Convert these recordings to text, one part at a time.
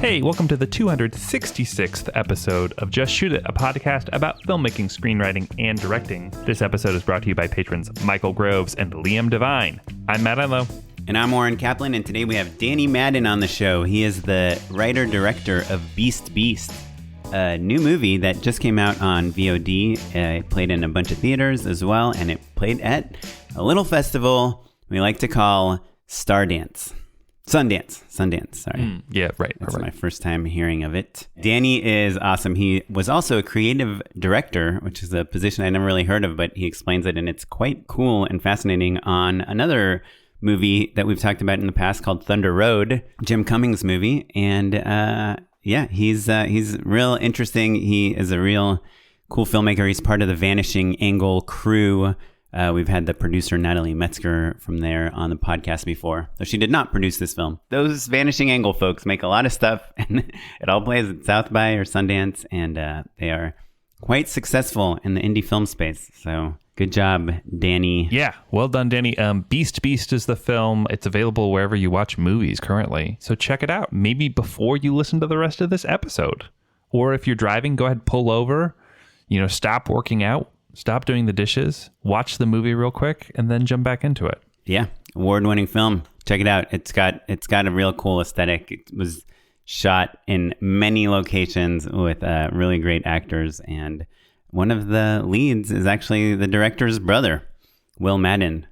Hey, welcome to the 266th episode of Just Shoot It, a podcast about filmmaking, screenwriting, and directing. This episode is brought to you by patrons Michael Groves and Liam Devine. I'm Matt Enlow. And I'm Oren Kaplan, and today we have Danny Madden on the show. He is the writer-director of Beast, a new movie that just came out on VOD. It played in a bunch of theaters as well, and it played at a little festival we like to call Sundance, sorry. Yeah, right. That's my first time hearing of it. Danny is awesome. He was also a creative director, which is a position I never really heard of, but he explains it, and it's quite cool and fascinating on another movie that we've talked about in the past called Thunder Road, Jim Cummings' movie. And he's real interesting. He is a real cool filmmaker. He's part of the Vanishing Angle crew. We've had the producer Natalie Metzger from there on the podcast before, though she did not produce this film. Those Vanishing Angle folks make a lot of stuff, and it all plays at South by or Sundance, and they are quite successful in the indie film space. So good job, Danny. Yeah, well done, Danny. Beast is the film. It's available wherever you watch movies currently, so check it out. Maybe before you listen to the rest of this episode, or if you're driving, go ahead, pull over. Stop working out. Stop doing the dishes, watch the movie real quick, and then jump back into it. Yeah, award-winning film. Check it out. It's got a real cool aesthetic. It was shot in many locations with really great actors, and one of the leads is actually the director's brother, Will Madden.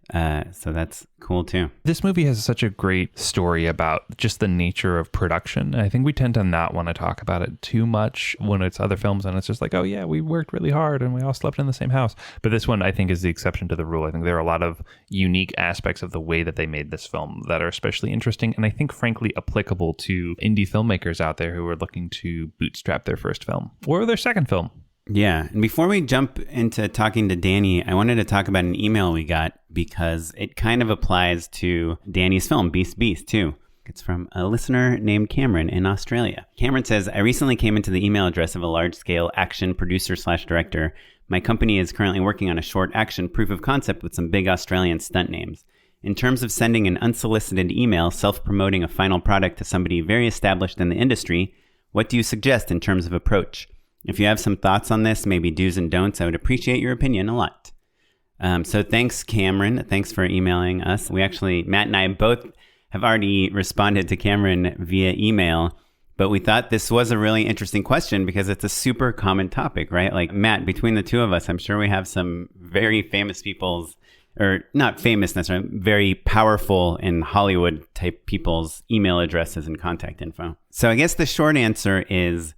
So that's cool too. This movie has such a great story about just the nature of production. I think we tend to not want to talk about it too much when it's other films, and it's just like, oh yeah, we worked really hard and we all slept in the same house. But this one, I think, is the exception to the rule. I think there are a lot of unique aspects of the way that they made this film that are especially interesting, and I think frankly applicable to indie filmmakers out there who are looking to bootstrap their first film or their second film. Yeah. And before we jump into talking to Danny, I wanted to talk about an email we got because it kind of applies to Danny's film, Beast too. It's from a listener named Cameron in Australia. Cameron says, I recently came into the email address of a large-scale action producer/director. My company is currently working on a short action proof of concept with some big Australian stunt names. In terms of sending an unsolicited email self-promoting a final product to somebody very established in the industry, what do you suggest in terms of approach? If you have some thoughts on this, maybe do's and don'ts, I would appreciate your opinion a lot. So thanks, Cameron. Thanks for emailing us. Matt and I both have already responded to Cameron via email, but we thought this was a really interesting question because it's a super common topic, right? Like, Matt, between the two of us, I'm sure we have some very famous people's, or not famous necessarily, very powerful in Hollywood type people's email addresses and contact info. So I guess the short answer is,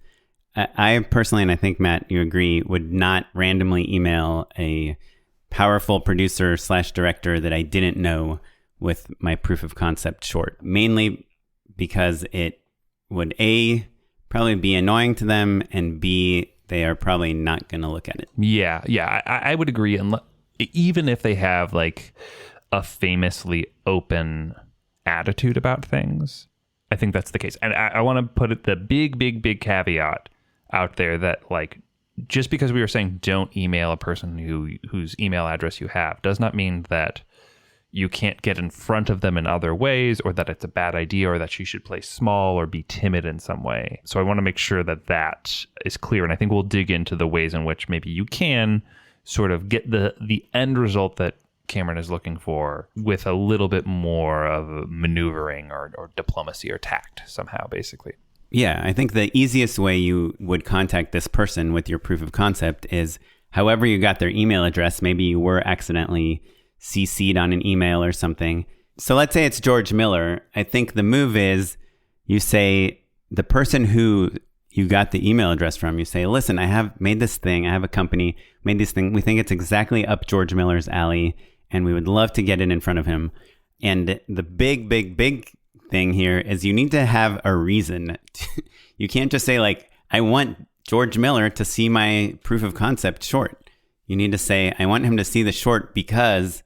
I personally, and I think, Matt, you agree, would not randomly email a powerful producer/director that I didn't know with my proof of concept short, mainly because it would A, probably be annoying to them, and B, they are probably not going to look at it. Yeah, I would agree. And even if they have like a famously open attitude about things, I think that's the case. And I want to put it the big caveat out there that, like, just because we were saying don't email a person whose email address you have does not mean that you can't get in front of them in other ways, or that it's a bad idea, or that you should play small or be timid in some way. So I want to make sure that that is clear. And I think we'll dig into the ways in which maybe you can sort of get the end result that Cameron is looking for with a little bit more of maneuvering or diplomacy or tact somehow, basically. Yeah, I think the easiest way you would contact this person with your proof of concept is however you got their email address. Maybe you were accidentally CC'd on an email or something. So let's say it's George Miller. I think the move is you say the person who you got the email address from, you say, listen, I have made this thing. I have a company, made this thing. We think it's exactly up George Miller's alley, and we would love to get it in front of him. And the big thing here is you need to have a reason. You can't just say, like, I want George Miller to see my proof of concept short. You need to say, I want him to see the short because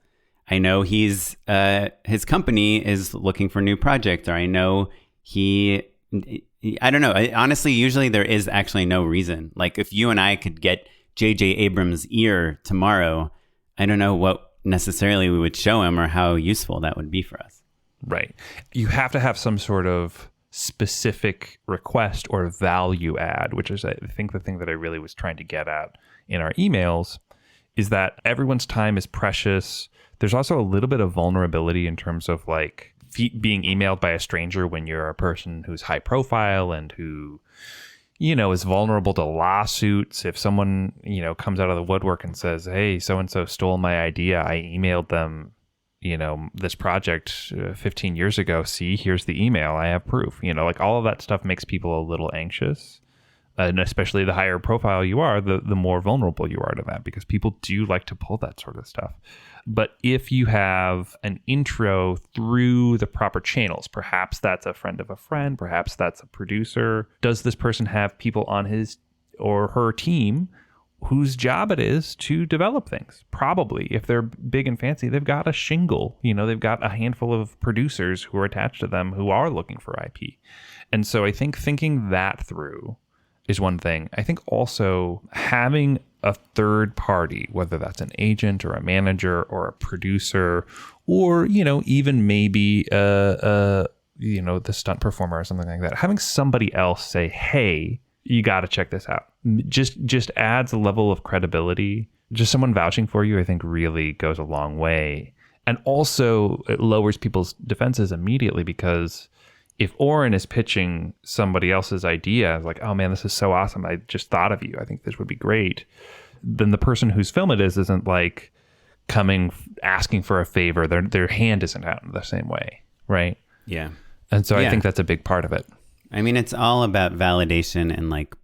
I know his company is looking for a new project, or I know I don't know. Honestly, usually there is actually no reason. Like, if you and I could get J.J. Abrams' ear tomorrow, I don't know what necessarily we would show him or how useful that would be for us. Right. You have to have some sort of specific request or value add, which is, I think, the thing that I really was trying to get at in our emails, is that everyone's time is precious. There's also a little bit of vulnerability in terms of like being emailed by a stranger when you're a person who's high profile and who, you know, is vulnerable to lawsuits. If someone, you know, comes out of the woodwork and says, hey, so-and-so stole my idea, I emailed them, you know, this project 15 years ago. See, here's the email. I have proof. You know, like all of that stuff makes people a little anxious. And especially the higher profile you are, the more vulnerable you are to that, because people do like to pull that sort of stuff. But if you have an intro through the proper channels, perhaps that's a friend of a friend, perhaps that's a producer. Does this person have people on his or her team whose job it is to develop things? Probably. If they're big and fancy, they've got a shingle. You know, they've got a handful of producers who are attached to them who are looking for IP. And so I think thinking that through is one thing. I think also having a third party, whether that's an agent or a manager or a producer, or, you know, even maybe you know, the stunt performer or something like that, having somebody else say, hey, you got to check this out, just adds a level of credibility. Just someone vouching for you, I think, really goes a long way. And also it lowers people's defenses immediately, because if Oren is pitching somebody else's idea, like, oh man, this is so awesome, I just thought of you, I think this would be great, then the person whose film it is isn't like coming asking for a favor. Their hand isn't out in the same way, right? Yeah. And so I think that's a big part of it. I mean, it's all about validation and like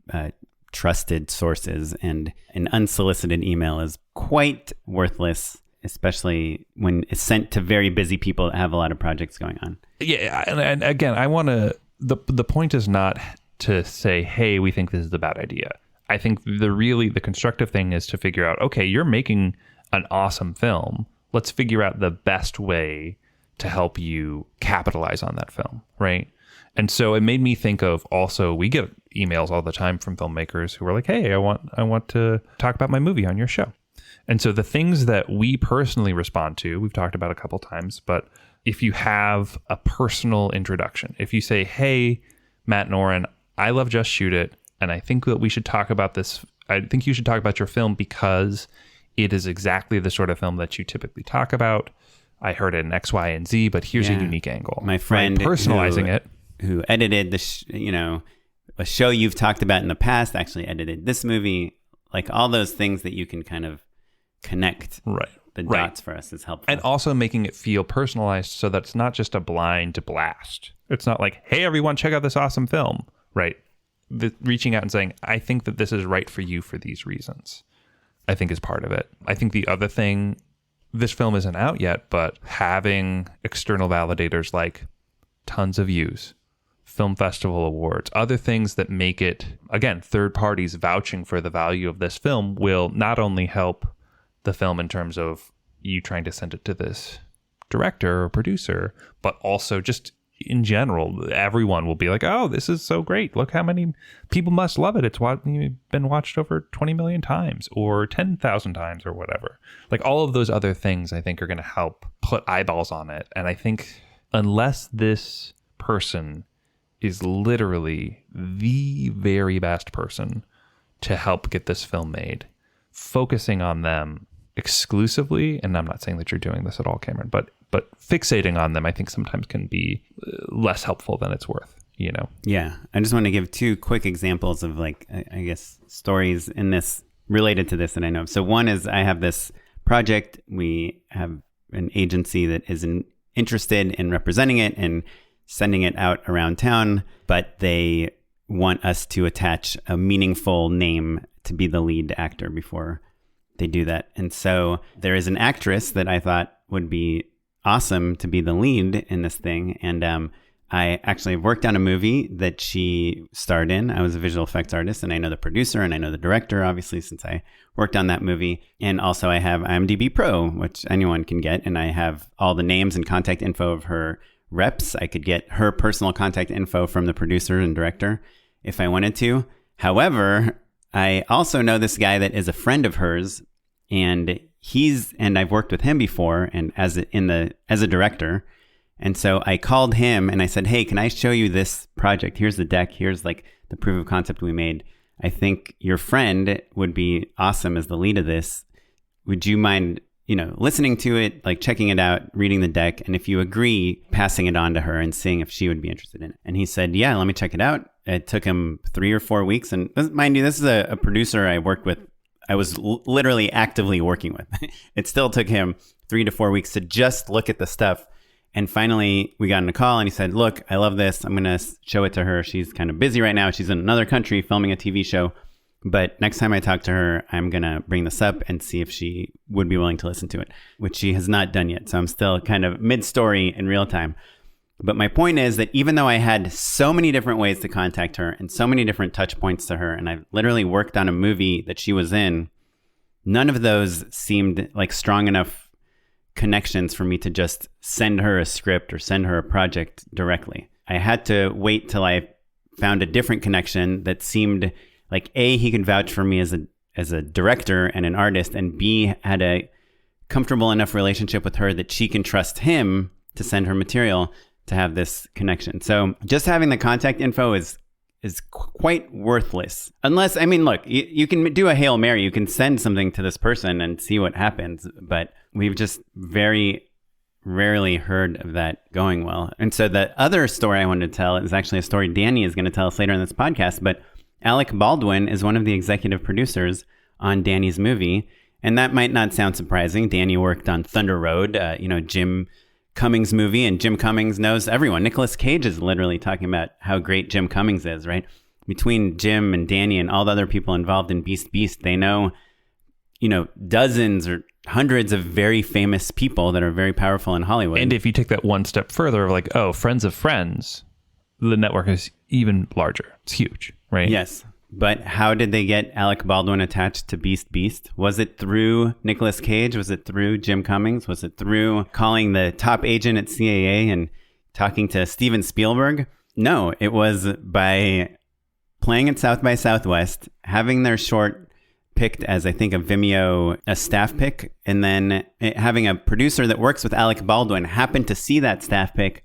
trusted sources, and an unsolicited email is quite worthless, especially when it's sent to very busy people that have a lot of projects going on. Yeah, and again, I want to, the point is not to say, hey, we think this is a bad idea. I think the constructive thing is to figure out, okay, you're making an awesome film. Let's figure out the best way to help you capitalize on that film, right? And so it made me think of, also, we get emails all the time from filmmakers who are like, hey, I want to talk about my movie on your show. And so the things that we personally respond to, we've talked about a couple times, but if you have a personal introduction, if you say, hey, Matt and Oren, I love Just Shoot It, and I think that we should talk about this. I think you should talk about your film because it is exactly the sort of film that you typically talk about. I heard it in X, Y, and Z, but here's a unique angle. My friend, right? Personalizing who edited a show you've talked about in the past, actually edited this movie. Like all those things that you can kind of connect the dots for us is helpful. And also making it feel personalized so that it's not just a blind blast. It's not like, hey, everyone, check out this awesome film, right? Reaching out and saying, I think that this is right for you for these reasons, I think is part of it. I think the other thing, this film isn't out yet, but having external validators like tons of views, film festival awards, other things that make it, again, third parties vouching for the value of this film will not only help the film in terms of you trying to send it to this director or producer, but also just in general, everyone will be like, oh, this is so great. Look how many people must love it. It's been watched over 20 million times or 10,000 times or whatever. Like all of those other things, I think, are going to help put eyeballs on it. And I think unless this person is literally the very best person to help get this film made, focusing on them exclusively, and I'm not saying that you're doing this at all, Cameron, but fixating on them, I think sometimes can be less helpful than it's worth, you know? Yeah. I just want to give two quick examples of like, I guess, stories in this related to this that I know. So one is I have this project. We have an agency that is interested in representing it and sending it out around town, but they want us to attach a meaningful name to be the lead actor before they do that. And so there is an actress that I thought would be awesome to be the lead in this thing. And I actually worked on a movie that she starred in. I was a visual effects artist, and I know the producer and I know the director, obviously, since I worked on that movie. And also I have IMDb Pro, which anyone can get. And I have all the names and contact info of her reps. I could get her personal contact info from the producer and director if I wanted to. However, I also know this guy that is a friend of hers, and I've worked with him before, and as a director, And so I called him and I said, hey, can I show you this project? Here's the deck. Here's like the proof of concept we made. I think your friend would be awesome as the lead of this. Would you mind, listening to it, like checking it out, reading the deck, and if you agree, passing it on to her and seeing if she would be interested in it? And he said, yeah, let me check it out. It took him 3 or 4 weeks. And mind you, this is a producer I worked with. I was literally actively working with. It still took him 3 to 4 weeks to just look at the stuff. And finally, we got on a call and he said, look, I love this. I'm going to show it to her. She's kind of busy right now. She's in another country filming a TV show. But next time I talk to her, I'm going to bring this up and see if she would be willing to listen to it, which she has not done yet. So I'm still kind of mid-story in real time. But my point is that even though I had so many different ways to contact her and so many different touch points to her, and I literally worked on a movie that she was in, none of those seemed like strong enough connections for me to just send her a script or send her a project directly. I had to wait till I found a different connection that seemed like A, he could vouch for me as a director and an artist, and B, had a comfortable enough relationship with her that she can trust him to send her material to have this connection. So just having the contact info is quite worthless. Unless, look, you can do a Hail Mary. You can send something to this person and see what happens. But we've just very rarely heard of that going well. And so the other story I wanted to tell is actually a story Danny is going to tell us later in this podcast. But Alec Baldwin is one of the executive producers on Danny's movie. And that might not sound surprising. Danny worked on Thunder Road, Jim Cummings movie, and Jim Cummings knows everyone. Nicolas Cage is literally talking about how great Jim Cummings is, right? Between Jim and Danny and all the other people involved in Beast, they know, dozens or hundreds of very famous people that are very powerful in Hollywood. And if you take that one step further, like, friends of friends, the network is even larger. It's huge, right? Yes. But how did they get Alec Baldwin attached to Beast? Was it through Nicolas Cage? Was it through Jim Cummings? Was it through calling the top agent at CAA and talking to Steven Spielberg? No, it was by playing at South by Southwest, having their short picked as, I think, a staff pick, and then having a producer that works with Alec Baldwin happen to see that staff pick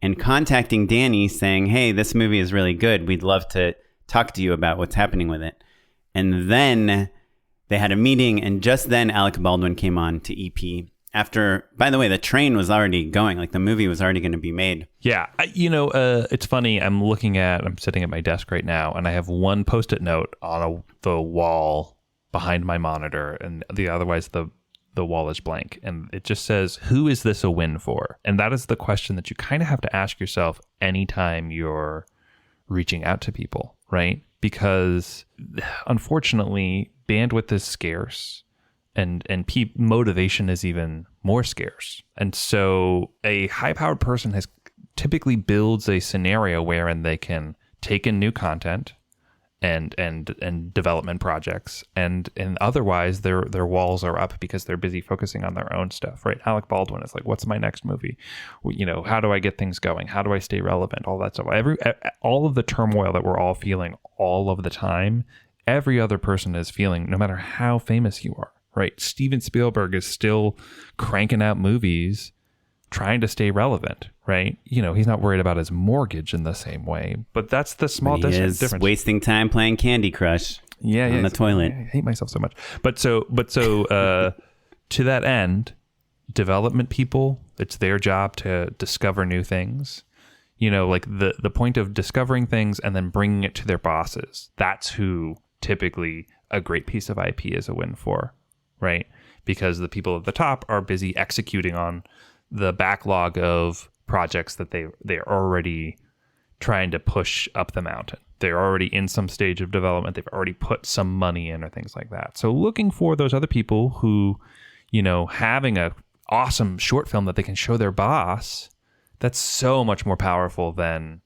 and contacting Danny saying, hey, this movie is really good. We'd love to talk to you about what's happening with it. And then they had a meeting, and just then Alec Baldwin came on to EP after, by the way, the train was already going, like the movie was already going to be made. Yeah. It's funny. I'm sitting at my desk right now, and I have one Post-it note on the wall behind my monitor, and otherwise the wall is blank. And it just says, who is this a win for? And that is the question that you kind of have to ask yourself anytime you're reaching out to people, right? Because unfortunately, bandwidth is scarce, and motivation is even more scarce. And so a high-powered person typically builds a scenario wherein they can take in new content and development projects, and otherwise their walls are up because they're busy focusing on their own stuff, right? Alec Baldwin is like, what's my next movie? How do I get things going? How do I stay relevant? All that stuff. All of the turmoil that we're all feeling all of the time, every other person is feeling, no matter how famous you are, right? Steven Spielberg is still cranking out movies, trying to stay relevant, right? He's not worried about his mortgage in the same way, but that's the small difference. Wasting time playing Candy Crush on the toilet. I hate myself so much. But so to that end, development people, it's their job to discover new things. Like the point of discovering things and then bringing it to their bosses. That's who typically a great piece of IP is a win for, right? Because the people at the top are busy executing on the backlog of projects that they're already trying to push up the mountain. They're already in some stage of development. They've already put some money in or things like that. So looking for those other people who, having a awesome short film that they can show their boss, that's so much more powerful than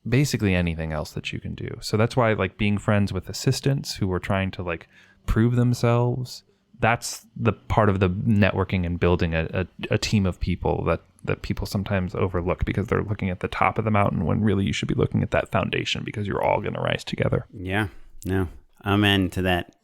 basically anything else that you can do. So that's why, like, being friends with assistants who are trying to, like, prove themselves, that's the part of the networking and building a team of people that people sometimes overlook because they're looking at the top of the mountain when really you should be looking at that foundation because you're all going to rise together. Yeah, no, amen to that.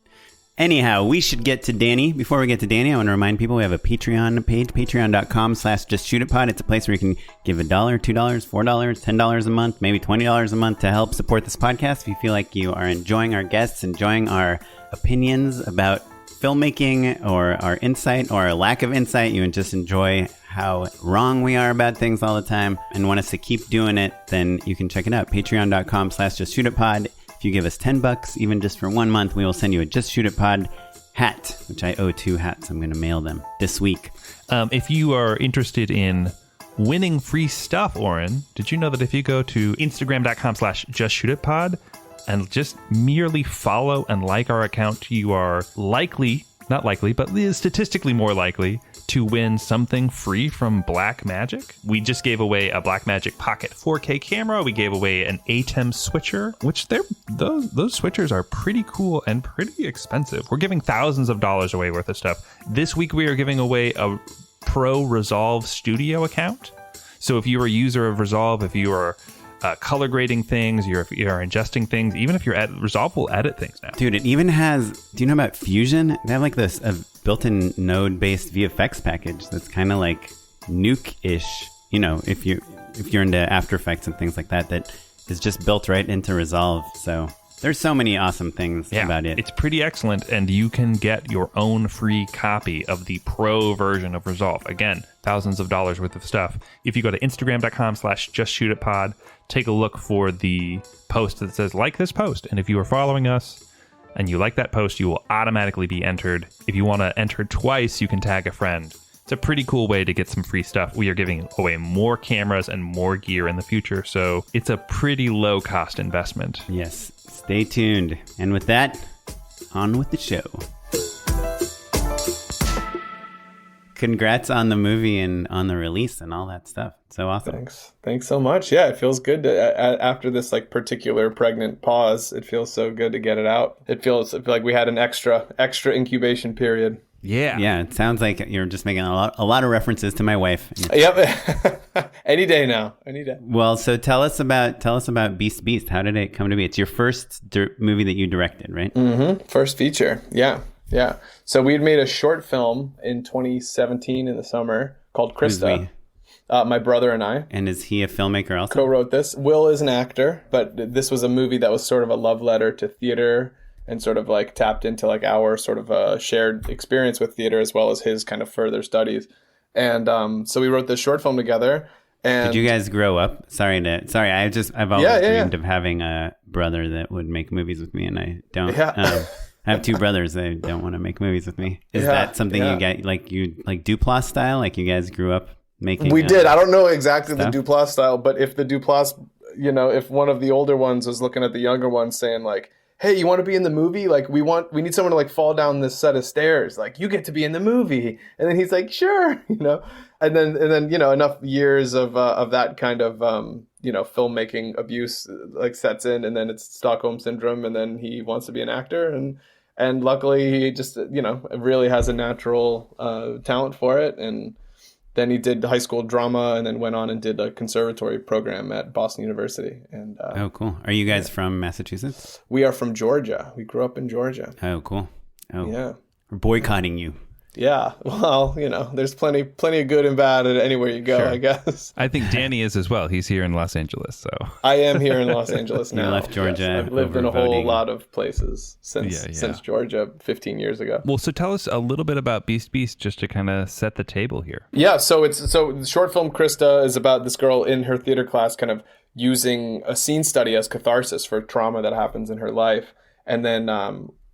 Anyhow, we should get to Danny. Before we get to Danny, I want to remind people we have a Patreon page, patreon.com/justshootitpod. It's a place where you can give $1, $2, $4, $10 a month, maybe $20 a month to help support this podcast. If you feel like you are enjoying our guests, enjoying our opinions about filmmaking or our insight or our lack of insight, you just enjoy how wrong we are about things all the time and want us to keep doing it, then you can check it out. Patreon.com/justshootitpod. If you give us $10, even just for 1 month, we will send you a Just Shoot It Pod hat, which I owe 2 hats. I'm going to mail them this week. If you are interested in winning free stuff, Oren, did you know that if you go to Instagram.com/justshootitpod and just merely follow and like our account, you are not likely, but statistically more likely to win something free from Blackmagic. We just gave away a Blackmagic Pocket 4K camera. We gave away an ATEM switcher, which those switchers are pretty cool and pretty expensive. We're giving thousands of dollars away worth of stuff. This week we are giving away a Pro Resolve Studio account. So if you're a user of Resolve, if you are color grading things, you're ingesting things, even if you're at Resolve will edit things now. Dude, it even has, do you know about Fusion? They have like this built-in node-based VFX package that's kind of like Nuke-ish, you know, if you're into After Effects and things like that is just built right into Resolve. So there's so many awesome things about it. It's pretty excellent, and you can get your own free copy of the pro version of Resolve. Again, thousands of dollars worth of stuff. If you go to Instagram.com/justshootitpod, take a look for the post that says like this post. And if you are following us and you like that post, you will automatically be entered. If you want to enter twice, you can tag a friend. It's a pretty cool way to get some free stuff. We are giving away more cameras and more gear in the future, so it's a pretty low cost investment. Yes, stay tuned. And with that, on with the show. Congrats on the movie and on the release and all that stuff. So awesome. Thanks so much. Yeah, it feels good to, after this like particular pregnant pause. It feels so good to get it out. I feel like we had an extra incubation period. Yeah. It sounds like you're just making a lot of references to my wife. Yep. Any day now. Any day. Well, so tell us about Beast. How did it come to be? It's your first movie that you directed, right? Mm-hmm. First feature. Yeah. So we had made a short film in 2017 in the summer called Krista. My brother and I. And is he a filmmaker also? Co-wrote this. Will is an actor, but this was a movie that was sort of a love letter to theater and sort of like tapped into like our sort of shared experience with theater as well as his kind of further studies. And so we wrote this short film together. And did you guys grow up? Sorry, I've always dreamed of having a brother that would make movies with me, and I don't. Yeah. I have 2 brothers that don't want to make movies with me. Is that something you get like Duplass style? Like you guys grew up making? We did. I don't know exactly stuff? The Duplass style, but if the Duplass, if one of the older ones was looking at the younger ones saying like, "Hey, you want to be in the movie? Like we need someone to like fall down this set of stairs. Like you get to be in the movie." And then he's like, "Sure," And then enough years of that kind of filmmaking abuse like sets in, and then it's Stockholm syndrome, and then he wants to be an actor, and luckily he just really has a natural talent for it, and then he did high school drama and then went on and did a conservatory program at Boston University. And oh, cool. Are you guys from Massachusetts? We are from Georgia. We grew up in Georgia. Oh, cool. Oh, yeah. We're boycotting you. Yeah. Well, there's plenty of good and bad anywhere you go, sure. I guess. I think Danny is as well. He's here in Los Angeles, so. I am here in Los Angeles now. You left Georgia. Yes. I've lived in a whole lot of places since Georgia 15 years ago. Well, so tell us a little bit about Beast just to kind of set the table here. Yeah, so the short film Krista is about this girl in her theater class kind of using a scene study as catharsis for trauma that happens in her life. And then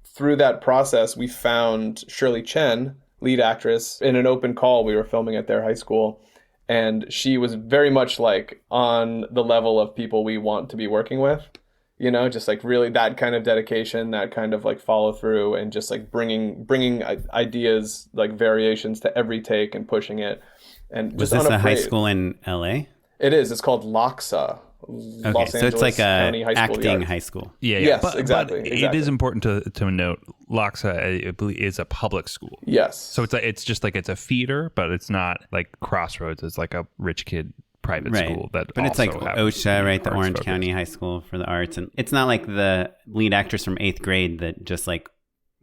through that process, we found Shirley Chen, lead actress, in an open call. We were filming at their high school, and she was very much like on the level of people we want to be working with, just like really that kind of dedication, that kind of like follow through, and just like bringing ideas, like variations to every take and pushing it. And was this a high school in LA? It is. It's called LACHSA. Okay, Los Angeles, it's like a acting high school. Yeah. Yes, exactly. It is important to note LACHSA, I believe, is a public school. Yes. So it's just like it's a feeder, but it's not like Crossroads. It's like a rich kid private school but it's like OSHA, right? The Orange County High School for the Arts, and it's not like the lead actress from 8th grade that just like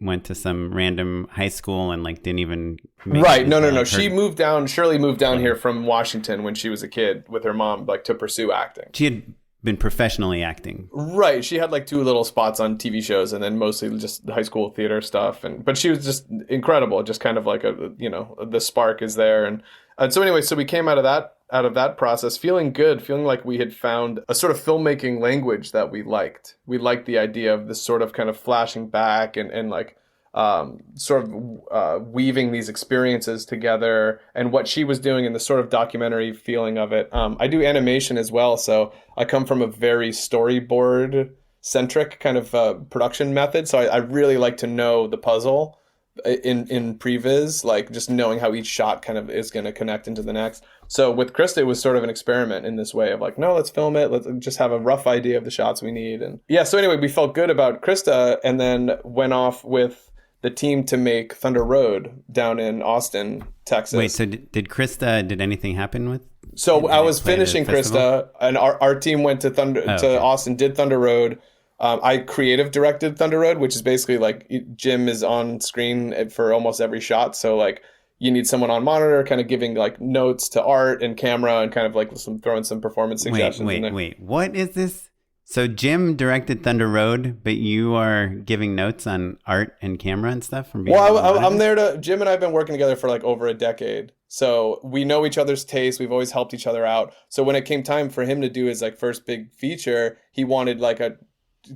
went to some random high school and like didn't even make Right. it No. into, like, She moved down. Shirley moved down here from Washington when she was a kid with her mom, like to pursue acting. She had been professionally acting. Right. She had like 2 little spots on TV shows and then mostly just high school theater stuff. But she was just incredible. Just kind of like the spark is there. And so anyway, so we came out of that process feeling good, feeling like we had found a sort of filmmaking language that we liked. We liked the idea of this sort of kind of flashing back and like sort of weaving these experiences together, and what she was doing in the sort of documentary feeling of it. I do animation as well, so I come from a very storyboard centric kind of production method. So I really like to know the puzzle in previs, like just knowing how each shot kind of is going to connect into the next. So with Krista, it was sort of an experiment in this way of like, no, let's film it. Let's just have a rough idea of the shots we need. And yeah, so anyway, we felt good about Krista and then went off with the team to make Thunder Road down in Austin, Texas. Wait, so did anything happen with? So I was finishing Krista, and our team went to Austin, did Thunder Road. I creative directed Thunder Road, which is basically like Jim is on screen for almost every shot. So like you need someone on monitor kind of giving like notes to art and camera and kind of like throwing some performance suggestions. Wait. What is this? So Jim directed Thunder Road, but you are giving notes on art and camera and stuff from being. Well, I'm there to. Jim and I have been working together for like over a decade, so we know each other's tastes. We've always helped each other out. So when it came time for him to do his like first big feature, he wanted like a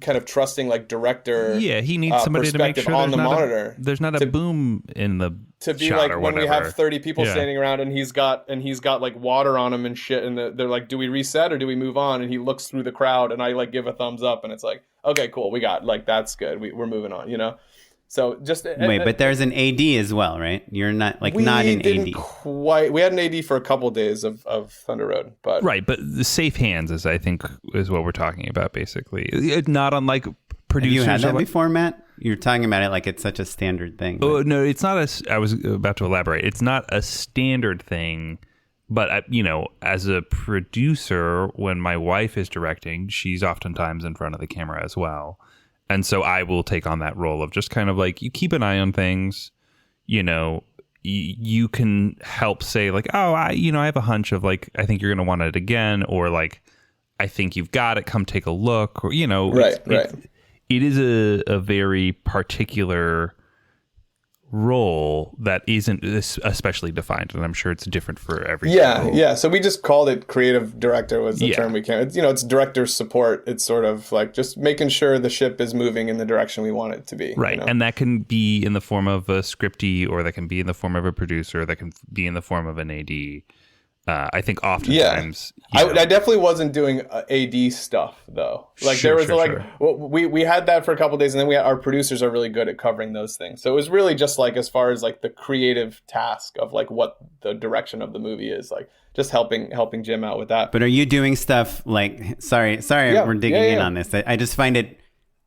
kind of trusting like director. Yeah, he needs somebody to make sure on the monitor. There's not a boom in the to be shot like or when whatever. we have 30 people standing around and he's got like water on him and shit, and they're like, do we reset or do we move on? And he looks through the crowd and I like give a thumbs up and it's like, okay, cool, we got like that's good. We're moving on, you know. So just wait, but there's an AD as well, right? You're not like not an AD. We had an AD for a couple days of Thunder Road, but right. But the safe hands is I think is what we're talking about basically. Not unlike producers. Have you had that before, Matt? You're talking about it like it's such a standard thing. But... Oh no, it's not. I was about to elaborate. It's not a standard thing, but as a producer, when my wife is directing, she's oftentimes in front of the camera as well. And so I will take on that role of just kind of like, you keep an eye on things, you can help say like, oh, I have a hunch of like, I think you're going to want it again. Or like, I think you've got it, come take a look. Or, right. It is a very particular role that isn't especially defined, and I'm sure it's different for every yeah. So we just called it creative director was the term we came. It's director support. It's sort of like just making sure the ship is moving in the direction we want it to be. Right, and that can be in the form of a scriptee, or that can be in the form of a producer, that can be in the form of an AD. I think oftentimes, I definitely wasn't doing AD stuff though. Like we had that for a couple of days, and then our producers are really good at covering those things. So it was really just like as far as like the creative task of like what the direction of the movie is, like just helping Jim out with that. But are you doing stuff like? Sorry, we're digging in on this. I just find it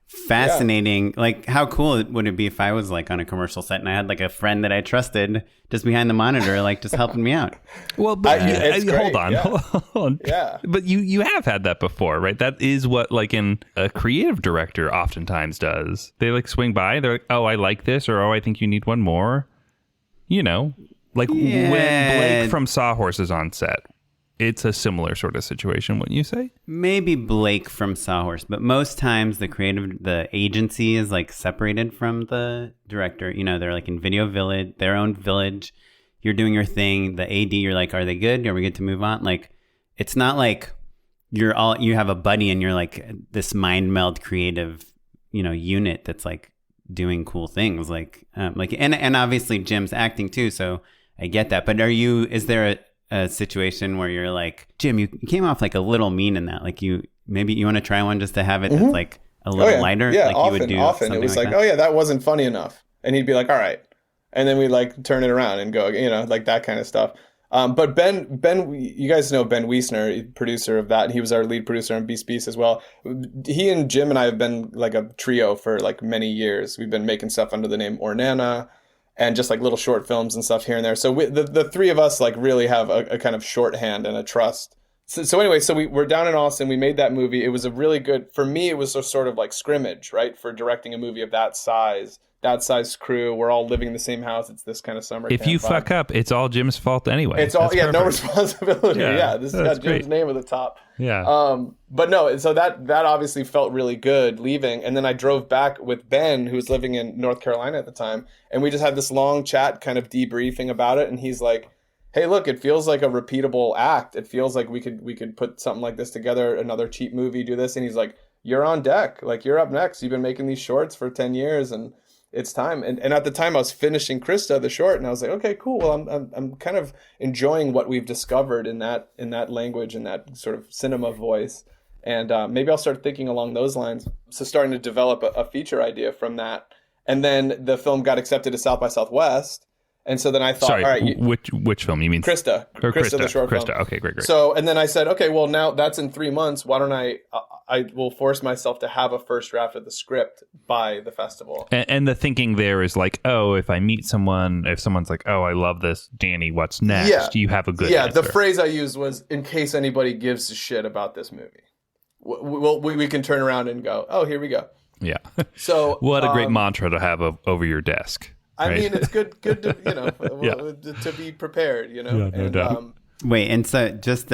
fascinating. Like, how cool would it be if I was like on a commercial set and I had like a friend that I trusted just behind the monitor, like just helping me out? Well, but hold on. Yeah. But you have had that before, right? That is what like a creative director oftentimes does. They like swing by. They're like, oh, I like this, or oh, I think you need one more. Like when Blake from Sawhorse is on set. It's a similar sort of situation, wouldn't you say? Maybe Blake from Sawhorse, but most times the agency is like separated from the director. They're like in Video Village, their own village. You're doing your thing. The AD, you're like, are they good? Are we good to move on? Like, it's not like you have a buddy and you're like this mind meld creative, unit that's like doing cool things. And obviously Jim's acting too, so I get that. But is there a situation where you're like, Jim, you came off like a little mean in that, like maybe you want to try one just to have it that's like a little lighter, like often, you would do often it was like that? Oh yeah, that wasn't funny enough, and he'd be like, all right, and then we'd like turn it around and go, like that kind of stuff. But Ben, you guys know Ben Wiesner, producer of that. He was our lead producer on Beast Beast as well. He and Jim and I have been like a trio for like many years. We've been making stuff under the name Ornana, and just like little short films and stuff here and there. So the three of us like really have a kind of shorthand and a trust. So anyway, so we're down in Austin. We made that movie. It was a really good, for me, it was a sort of like scrimmage, right? For directing a movie of that size that size crew. We're all living in the same house. It's this kind of summer. If you fuck up, it's all Jim's fault anyway. It's all, That's no perfect. responsibility. Yeah, This has got Jim's great. name at the top. Yeah. But no, so that obviously felt really good leaving. And then I drove back with Ben, who was living in North Carolina at the time. And we just had this long chat kind of debriefing about it. And he's like, hey, look, it feels like a repeatable act. It feels like we could put something like this together, another cheap movie, do this. And he's like, you're on deck. Like, you're up next. You've been making these shorts for 10 years and it's time. And at the time I was finishing Krista, the short, and I was like, okay, cool. Well, I'm kind of enjoying what we've discovered in that language and that sort of cinema voice. And maybe I'll start thinking along those lines. So starting to develop a feature idea from that. And then the film got accepted to South by Southwest. And so then I thought, Sorry, all right, which film? You mean Krista, the short film. Okay, great. So, and then I said, okay, well, now that's in 3 months. Why don't I will force myself to have a first draft of the script by the festival. And the thinking there is like, oh, if I meet someone, if someone's like, oh, I love this, Danny, what's next? Yeah. You have a good Yeah, answer. the phrase I used was, in case anybody gives a shit about this movie. We can turn around and go, oh, here we go. Yeah. So what a great mantra to have over your desk. I right? mean, it's good to, Yeah. to be prepared, Yeah, no doubt. Wait, and so just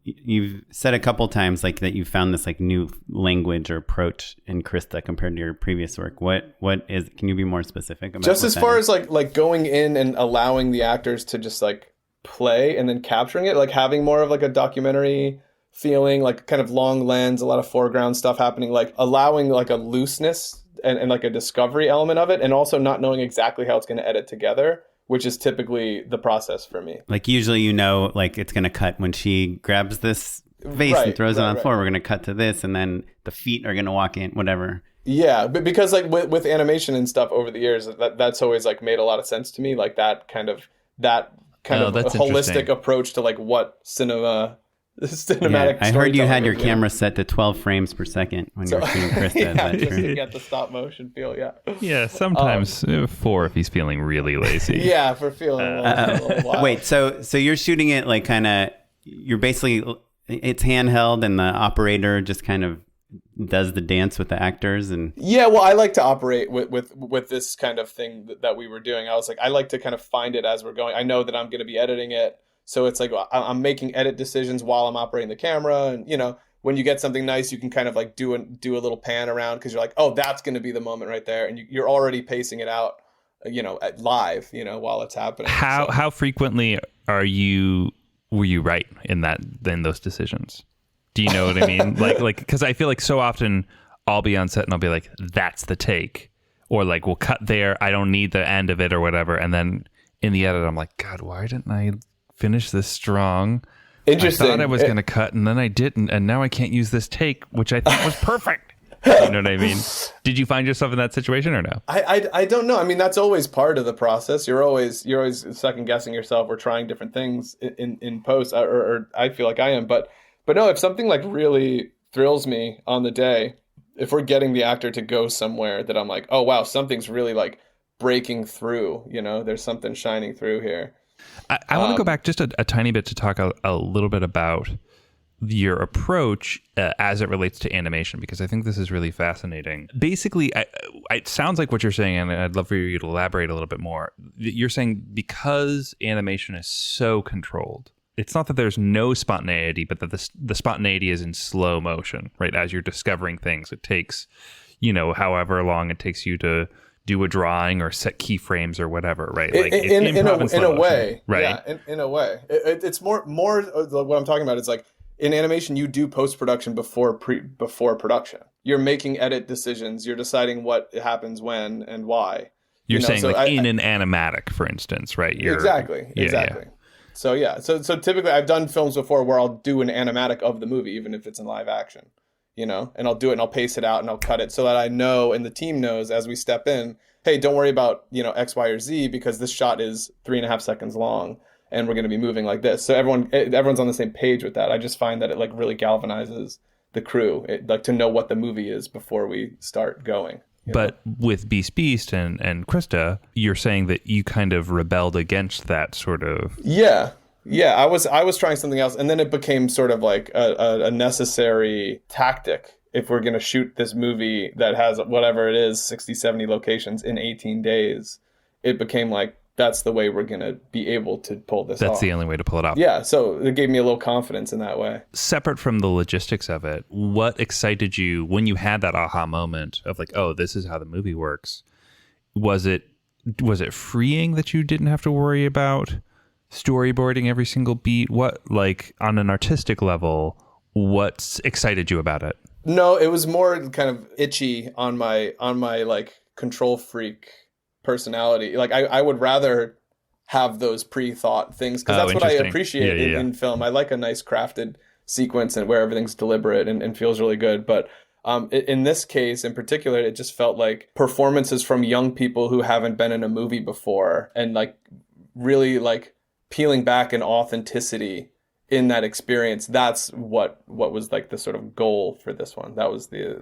you've said a couple times like that you found this like new language or approach in Krista compared to your previous work. What is? Can you be more specific about? Just what as that far is? as like going in and allowing the actors to just like play and then capturing it, like having more of like a documentary feeling, like kind of long lens, a lot of foreground stuff happening, like allowing like a looseness and like a discovery element of it, and also not knowing exactly how it's going to edit together, which is typically the process for me. Like usually, like it's going to cut when she grabs this vase and throws it on the floor. We're going to cut to this, and then the feet are going to walk in, whatever. Yeah, but because like with animation and stuff over the years, that's always like made a lot of sense to me. Like that kind of that's holistic interesting. approach to like what cinematic. Yeah, I heard you had your storytelling is, camera set to 12 frames per second when you were shooting Krista. yeah, Is that just true? to get the stop motion feel. Yeah. Yeah, sometimes 4 if he's feeling really lazy. Yeah, for feeling a little wild. Wait, so you're shooting it like kind of, you're basically, it's handheld and the operator just kind of does the dance with the actors and... Yeah, well, I like to operate with this kind of thing that we were doing. I was like, I like to kind of find it as we're going. I know that I'm going to be editing it. So it's like I'm making edit decisions while I'm operating the camera. And, when you get something nice, you can kind of like do a little pan around because you're like, oh, that's going to be the moment right there. And you're already pacing it out, at live, while it's happening. How frequently were you right in those decisions? Do you know what I mean? like, because I feel like so often I'll be on set and I'll be like, that's the take. Or like, we'll cut there. I don't need the end of it or whatever. And then in the edit, I'm like, God, why didn't I finish this strong? Interesting. I thought I was going to cut and then I didn't. And now I can't use this take, which I thought was perfect. You know what I mean? Did you find yourself in that situation or no? I don't know. I mean, that's always part of the process. You're always second guessing yourself or trying different things in post, or I feel like I am. But no, if something like really thrills me on the day, if we're getting the actor to go somewhere that I'm like, oh wow, something's really like breaking through. There's something shining through here. I want to go back just a tiny bit to talk a little bit about your approach as it relates to animation, because I think this is really fascinating. Basically, it sounds like what you're saying, and I'd love for you to elaborate a little bit more. You're saying because animation is so controlled, it's not that there's no spontaneity, but that the spontaneity is in slow motion, right? As you're discovering things, it takes, however long it takes you to do a drawing or set keyframes or whatever, right? Like in a way, right? Yeah, in a way, it's more what I'm talking about is like in animation, you do post-production before production. You're making edit decisions. You're deciding what happens when and why. You're saying so in an animatic, for instance, right? Exactly. Yeah. So so typically I've done films before where I'll do an animatic of the movie, even if it's in live action. And I'll do it and I'll pace it out and I'll cut it so that I know and the team knows as we step in, hey, don't worry about, X, Y, or Z because this shot is 3.5 seconds long and we're going to be moving like this. So everyone's on the same page with that. I just find that it like really galvanizes the crew, like to know what the movie is before we start going. But with Beast and Krista, you're saying that you kind of rebelled against that sort of... Yeah, I was trying something else, and then it became sort of like a necessary tactic if we're going to shoot this movie that has whatever it is, 60, 70 locations in 18 days, it became like, that's the way we're going to be able to pull this off. That's the only way to pull it off. Yeah, so it gave me a little confidence in that way. Separate from the logistics of it, what excited you when you had that aha moment of like, oh, this is how the movie works? Was it freeing that you didn't have to worry about storyboarding every single beat? What, like, on an artistic level, what excited you about it? No, it was more kind of itchy on my like control freak personality. Like I would rather have those pre-thought things, because that's what I appreciate in film. I like a nice crafted sequence and where everything's deliberate and feels really good. But in this case in particular, it just felt like performances from young people who haven't been in a movie before, and like really like peeling back an authenticity in that experience. That's what was like the sort of goal for this one. That was the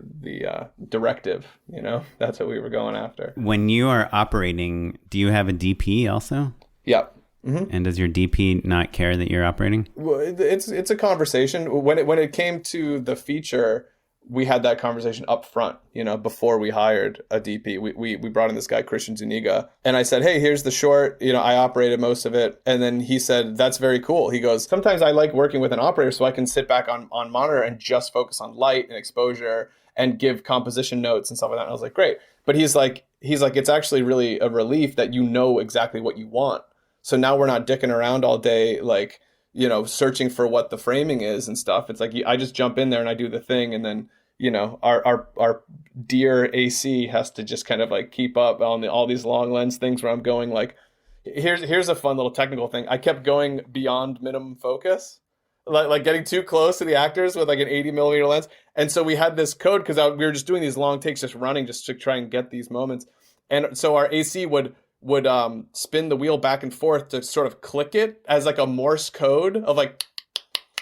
directive, you know. That's what we were going after. When you are operating, do you have a DP also? Yeah. Mm-hmm. And does your DP not care that you're operating? Well, it's a conversation. When it came to the feature, we had that conversation up front, you know, before we hired a DP. We brought in this guy, Christian Zuniga, and I said, hey, here's the short, you know, I operated most of it. And then he said, that's very cool. He goes, sometimes I like working with an operator so I can sit back on monitor and just focus on light and exposure and give composition notes and stuff like that. And I was like, great. But he's like, it's actually really a relief that you know exactly what you want. So now we're not dicking around all day, like, you know, searching for what the framing is and stuff. It's like, I just jump in there and I do the thing. And then, you know, our dear AC has to just kind of like keep up on all these long lens things where I'm going like, here's a fun little technical thing. I kept going beyond minimum focus, like getting too close to the actors with like an 80 millimeter lens. And so we had this code because we were just doing these long takes, just running, just to try and get these moments. And so our AC would spin the wheel back and forth to sort of click it as like a Morse code of like.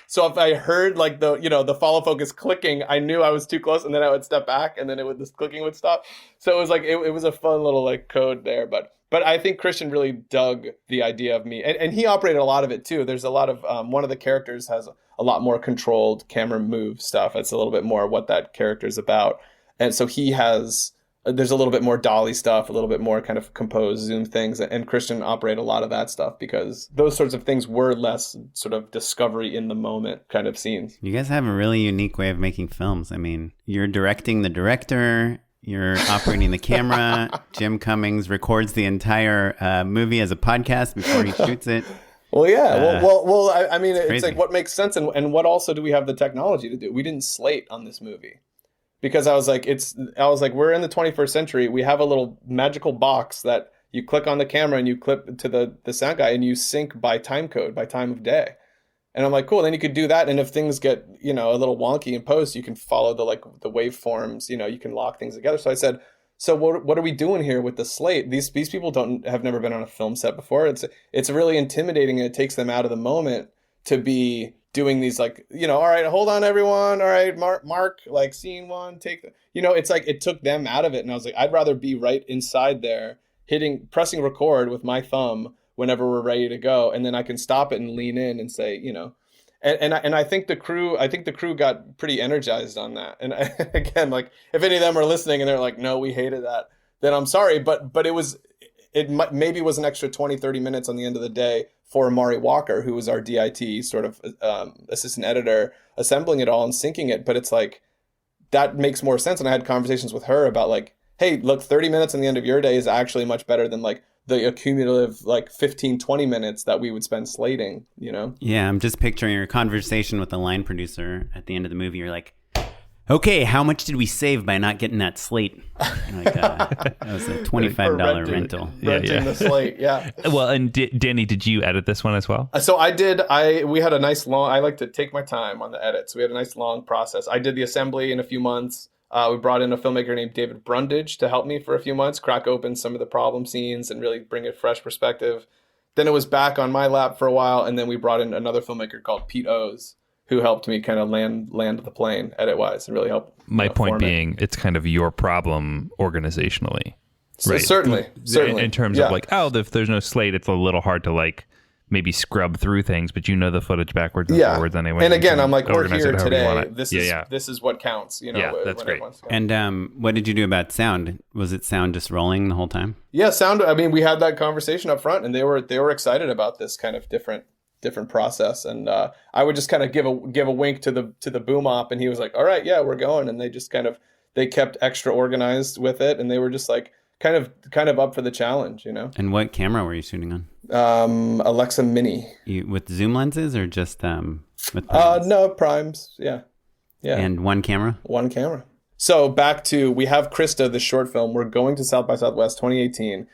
So if I heard like the follow focus clicking, I knew I was too close, and then I would step back, and then this clicking would stop. So it was like it was a fun little like code there. But I think Christian really dug the idea of me, and he operated a lot of it too. There's a lot of one of the characters has a lot more controlled camera move stuff. It's a little bit more what that character's about, and so there's a little bit more dolly stuff, a little bit more kind of composed zoom things, and Christian operated a lot of that stuff because those sorts of things were less sort of discovery in the moment kind of scenes. You guys have a really unique way of making films. I mean, you're directing the director, you're operating the camera. Jim Cummings records the entire movie as a podcast before he shoots it. Well, yeah. I mean, it's like what makes sense, and what also do we have the technology to do? We didn't slate on this movie. Because I was like, we're in the 21st century. We have a little magical box that you click on the camera and you clip to the sound guy and you sync by time code, by time of day. And I'm like, cool. Then you could do that. And if things get, you know, a little wonky in post, you can follow the waveforms, you know, you can lock things together. So I said, so what are we doing here with the slate? These people have never been on a film set before. It's really intimidating, and it takes them out of the moment to be doing these, like, you know, all right, hold on everyone, all right, mark like scene one, you know, it's like it took them out of it. And I was like, I'd rather be right inside there pressing record with my thumb whenever we're ready to go, and then I can stop it and lean in and say, you know, and I think the crew got pretty energized on that. And again, like, if any of them are listening and they're like, no, we hated that, then I'm sorry, but it maybe was an extra 20-30 minutes on the end of the day for Mari Walker, who was our DIT sort of assistant editor, assembling it all and syncing it. But it's like, that makes more sense. And I had conversations with her about like, hey, look, 30 minutes on the end of your day is actually much better than like the accumulative like 15-20 minutes that we would spend slating, you know? Yeah, I'm just picturing your conversation with the line producer at the end of the movie. You're like, okay, how much did we save by not getting that slate? Like, that was a $25 rental. Renting the slate, yeah. Well, and Danny, did you edit this one as well? So I did. We had a nice long, I like to take my time on the edits. We had a nice long process. I did the assembly in a few months. We brought in a filmmaker named David Brundage to help me for a few months, crack open some of the problem scenes and really bring a fresh perspective. Then it was back on my lap for a while, and then we brought in another filmmaker called Pete O's, who helped me kind of land the plane edit-wise and really helped. My point being, it's kind of your problem organizationally. So right? Certainly. In terms of like, if there's no slate, it's a little hard to like maybe scrub through things, but you know the footage backwards and forwards anyway. And again, I'm like, we're organize here it however you want today. it. This is what counts. You know, Yeah, that's great. And what did you do about sound? Was it sound just rolling the whole time? Yeah, sound. I mean, we had that conversation up front, and they were excited about this kind of different process. And I would just kind of give a wink to the boom op, and he was like, "All right, yeah, we're going." And they just they kept extra organized with it, and they were just like kind of up for the challenge, you know. And what camera were you shooting on? Alexa Mini. With zoom lenses or just with primes? No, primes. Yeah. And one camera. So back to, we have Krista, the short film. We're going to South by Southwest 2018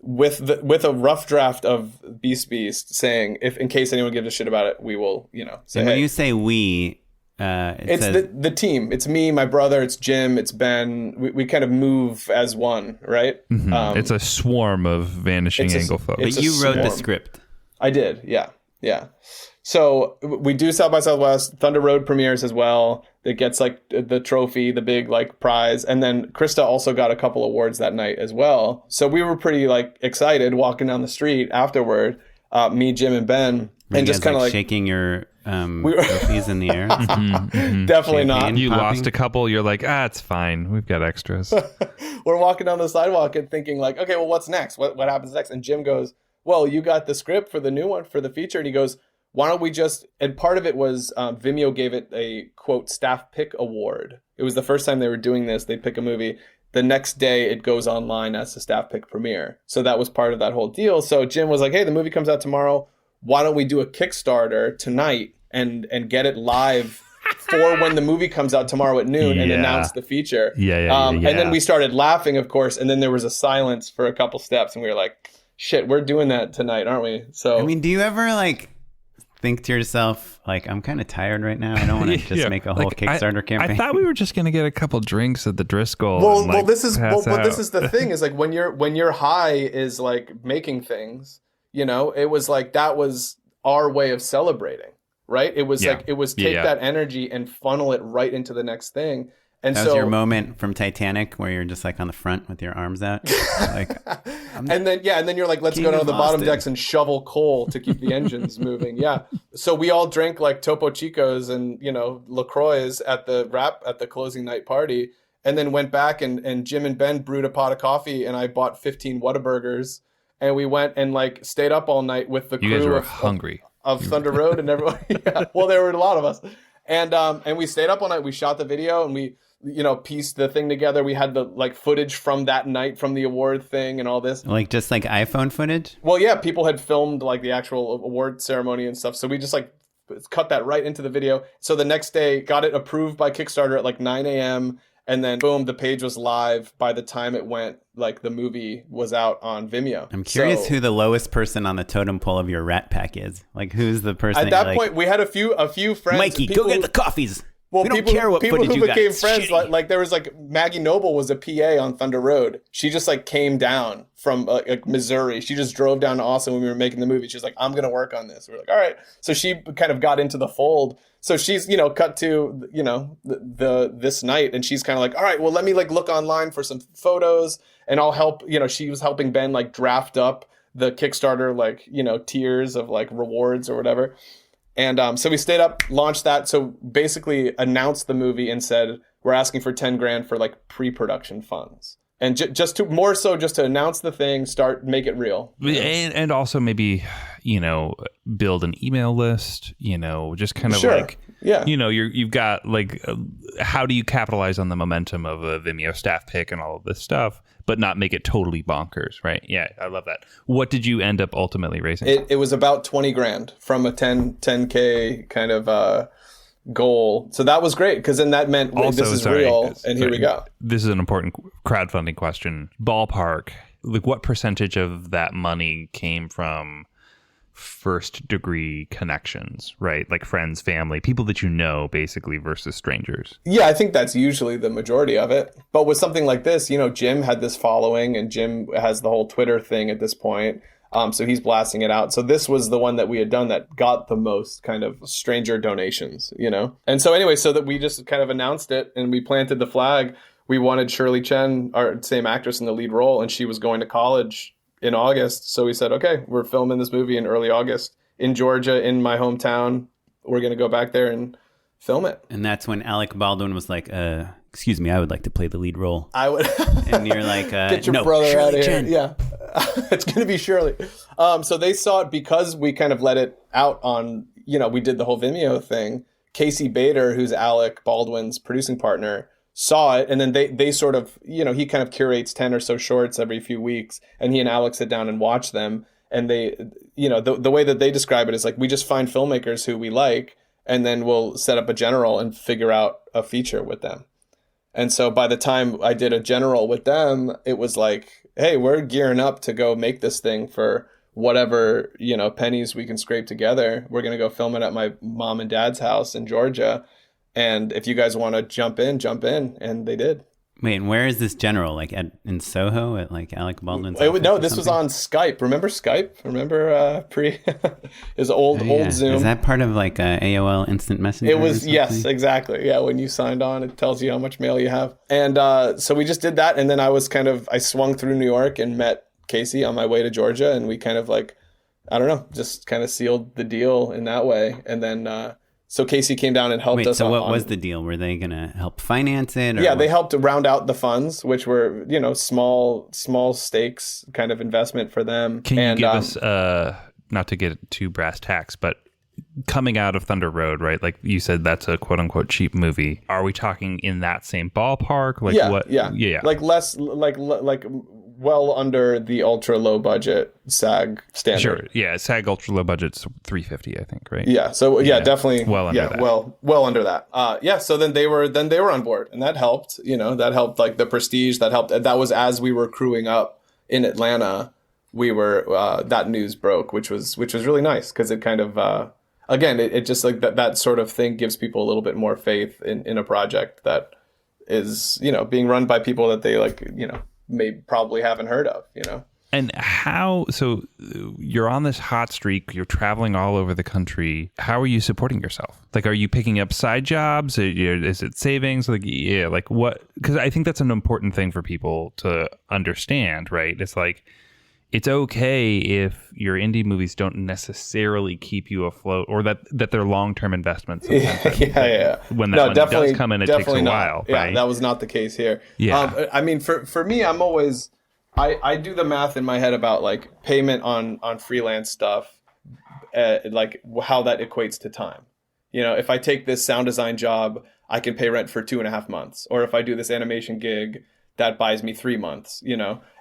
with a rough draft of Beast saying, if in case anyone gives a shit about it, we will, say. And when you say we, it's the team. It's me, my brother, it's Jim, it's Ben. We kind of move as one, right? Mm-hmm. It's a swarm of vanishing angle photos. But you wrote the script. I did, yeah. So we do South by Southwest. Thunder Road premieres as well. It gets like the trophy, the big like prize. And then Krista also got a couple awards that night as well. So we were pretty like excited walking down the street afterward, me, Jim, and Ben. And just kind of like shaking your trophies in the air. Definitely not. You lost a couple. You're like, it's fine. We've got extras. We're walking down the sidewalk and thinking like, okay, well, what's next? What happens next? And Jim goes, well, you got the script for the new one, for the feature. And he goes, why don't we just, and part of it was Vimeo gave it a, quote, staff pick award. It was the first time they were doing this. They'd pick a movie. The next day it goes online as a staff pick premiere. So that was part of that whole deal. So Jim was like, hey, the movie comes out tomorrow. Why don't we do a Kickstarter tonight and get it live for when the movie comes out tomorrow at noon and announce the feature? And then we started laughing, of course. And then there was a silence for a couple steps. And we were like, shit, we're doing that tonight, aren't we? So, I mean, do you ever like think to yourself, like, I'm kind of tired right now. I don't want to just make a whole Kickstarter campaign. I thought we were just going to get a couple drinks at the Driscoll. Well, this is the thing is like when your high is like making things, it was like that was our way of celebrating, right? It was take that energy and funnel it right into the next thing. And that was your moment from Titanic where you're just like on the front with your arms out. Like, and then you're like, let's go down to the bottom decks and shovel coal to keep the engines moving. Yeah. So we all drank like Topo Chicos and, LaCroix at the closing night party, and then went back and Jim and Ben brewed a pot of coffee and I bought 15 Whataburgers and we went and like stayed up all night with the crew. You guys were hungry. Of Thunder Road and everyone. Yeah. Well, there were a lot of us. And we stayed up all night. We shot the video and we, pieced the thing together. We had the like footage from that night from the award thing and all this. Like just like iPhone footage? Well, yeah, people had filmed like the actual award ceremony and stuff. So we just like cut that right into the video. So the next day got it approved by Kickstarter at like 9 a.m. And then boom, the page was live by the time it went, like the movie was out on Vimeo. I'm curious who the lowest person on the totem pole of your Rat Pack is. Like who's the person at that point? We had a few friends. Mikey, go get the coffees. Well, we don't care what people footage who you got. became friends, like there was like Maggie Noble was a PA on Thunder Road. She just like came down from like Missouri. She just drove down to Austin when we were making the movie. She was like, I'm going to work on this. We were like, all right. So she kind of got into the fold. So she's, cut to, this night and she's kind of like, all right, well, let me like look online for some photos and I'll help, she was helping Ben like draft up the Kickstarter, like, tiers of like rewards or whatever. And so we stayed up, launched that. So basically announced the movie and said, we're asking for 10 grand for like pre-production funds. And just to announce the thing, make it real. And also maybe, build an email list, just kind of like, you've got like, how do you capitalize on the momentum of a Vimeo staff pick and all of this stuff, but not make it totally bonkers, right? Yeah, I love that. What did you end up ultimately raising? It was about 20 grand from a 10K kind of goal. So that was great because then that meant this is real and here we go. This is an important crowdfunding question. Ballpark, like what percentage of that money came from first degree connections, right? Like friends, family, people that basically versus strangers. Yeah, I think that's usually the majority of it. But with something like this, Jim had this following and Jim has the whole Twitter thing at this point. So he's blasting it out. So this was the one that we had done that got the most kind of stranger donations, And so anyway, so that we just kind of announced it and we planted the flag. We wanted Shirley Chen, our same actress in the lead role, and she was going to college in August. So we said, okay, we're filming this movie in early August in Georgia, in my hometown. We're going to go back there and film it. And that's when Alec Baldwin was like, excuse me, I would like to play the lead role. I would. And you're like, get your no, brother Shirley out of here. Chen. Yeah. It's going to be Shirley. So they saw it because we kind of let it out on, we did the whole Vimeo thing. Casey Bader, who's Alec Baldwin's producing partner, saw it. And then they sort of, he kind of curates 10 or so shorts every few weeks. And he and Alec sit down and watch them. And they, the way that they describe it is like, we just find filmmakers who we like, and then we'll set up a general and figure out a feature with them. And so by the time I did a general with them, it was like, hey, we're gearing up to go make this thing for whatever, pennies we can scrape together. We're going to go film it at my mom and dad's house in Georgia. And if you guys want to jump in. And they did. Wait, and where is this general? Like in Soho at like Alec Baldwin's No, this was on Skype. Remember Skype? Remember his old Zoom? Is that part of like AOL Instant Messenger? It was, yes, exactly. Yeah, when you signed on, it tells you how much mail you have. And so we just did that. And then I swung through New York and met Casey on my way to Georgia. And we kind of like, I don't know, just kind of sealed the deal in that way. And then... So Casey came down and helped us. So what was the deal? Were they going to help finance it? Yeah, they helped round out the funds, which were, small stakes kind of investment for them. Can you give us, not to get too brass tacks, but coming out of Thunder Road, right? Like you said, that's a quote unquote cheap movie. Are we talking in that same ballpark? Like what? Yeah. Like less, like well under the ultra low budget SAG standard. Sure. Yeah. SAG ultra low budget's $350, I think, right? Yeah. So definitely. Well under that. Well under that. So then they were on board, and that helped. That helped like the prestige. That helped. That was as we were crewing up in Atlanta. We were that news broke, which was really nice because it kind of again it just like that sort of thing gives people a little bit more faith in a project that is being run by people that they like probably haven't heard of, And so you're on this hot streak, you're traveling all over the country. How are you supporting yourself? Like, are you picking up side jobs? Is it savings? Like what? Because I think that's an important thing for people to understand, right? It's like, it's okay if your indie movies don't necessarily keep you afloat, or that they're long-term investments. Yeah. When that money does come in, it takes a while. Yeah, right? That was not the case here. Yeah. I mean, for me, I'm always, I do the math in my head about like payment on freelance stuff, like how that equates to time. If I take this sound design job, I can pay rent for 2.5 months. Or if I do this animation gig, that buys me 3 months,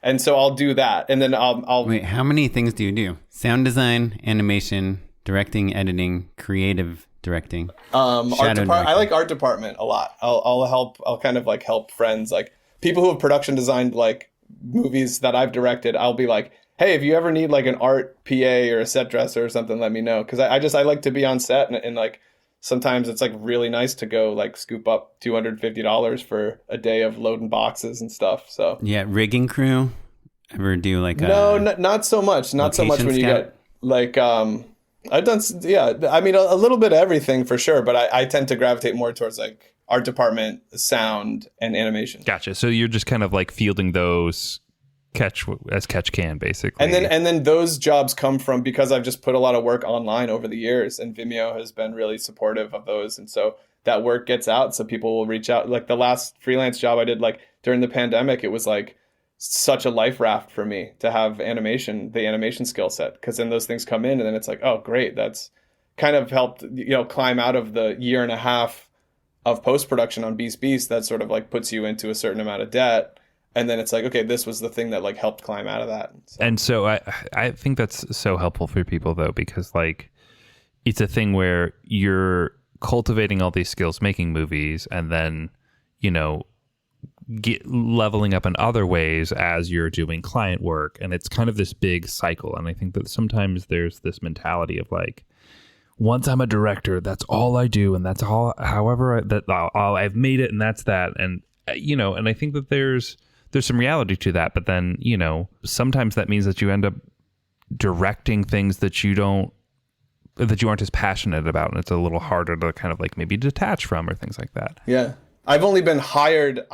and so I'll do that, and then I'll wait. How many things do you do? Sound design, animation, directing, editing, creative directing. Art department. I like art department a lot. I'll kind of like help friends, like people who have production designed like movies that I've directed. I'll be like, hey, if you ever need like an art PA or a set dresser or something, let me know, because I like to be on set and like. Sometimes it's like really nice to go like scoop up $250 for a day of loading boxes and stuff. So yeah, rigging crew. Ever do like not so much. Not so much when you get like I've done I mean a little bit of everything for sure, but I tend to gravitate more towards like art department, sound, and animation. Gotcha. So you're just kind of like fielding those catch can, basically. And then those jobs come from, because I've just put a lot of work online over the years, and Vimeo has been really supportive of those, and so that work gets out, so people will reach out. Like the last freelance job I did like during the pandemic, it was like such a life raft for me to have the animation skill set, because then those things come in and then it's like, oh great, that's kind of helped climb out of the 1.5 years of post-production on Beast that sort of like puts you into a certain amount of debt. And then it's like, okay, this was the thing that like helped climb out of that. So. And so I think that's so helpful for people though, because like it's a thing where you're cultivating all these skills making movies, and then, leveling up in other ways as you're doing client work. And it's kind of this big cycle. And I think that sometimes there's this mentality of like, once I'm a director, that's all I do. And that's all, I've made it, and that's that. And, and I think that there's some reality to that, but then, sometimes that means that you end up directing things that you aren't as passionate about, and it's a little harder to kind of like maybe detach from, or things like that. Yeah. I've only been hired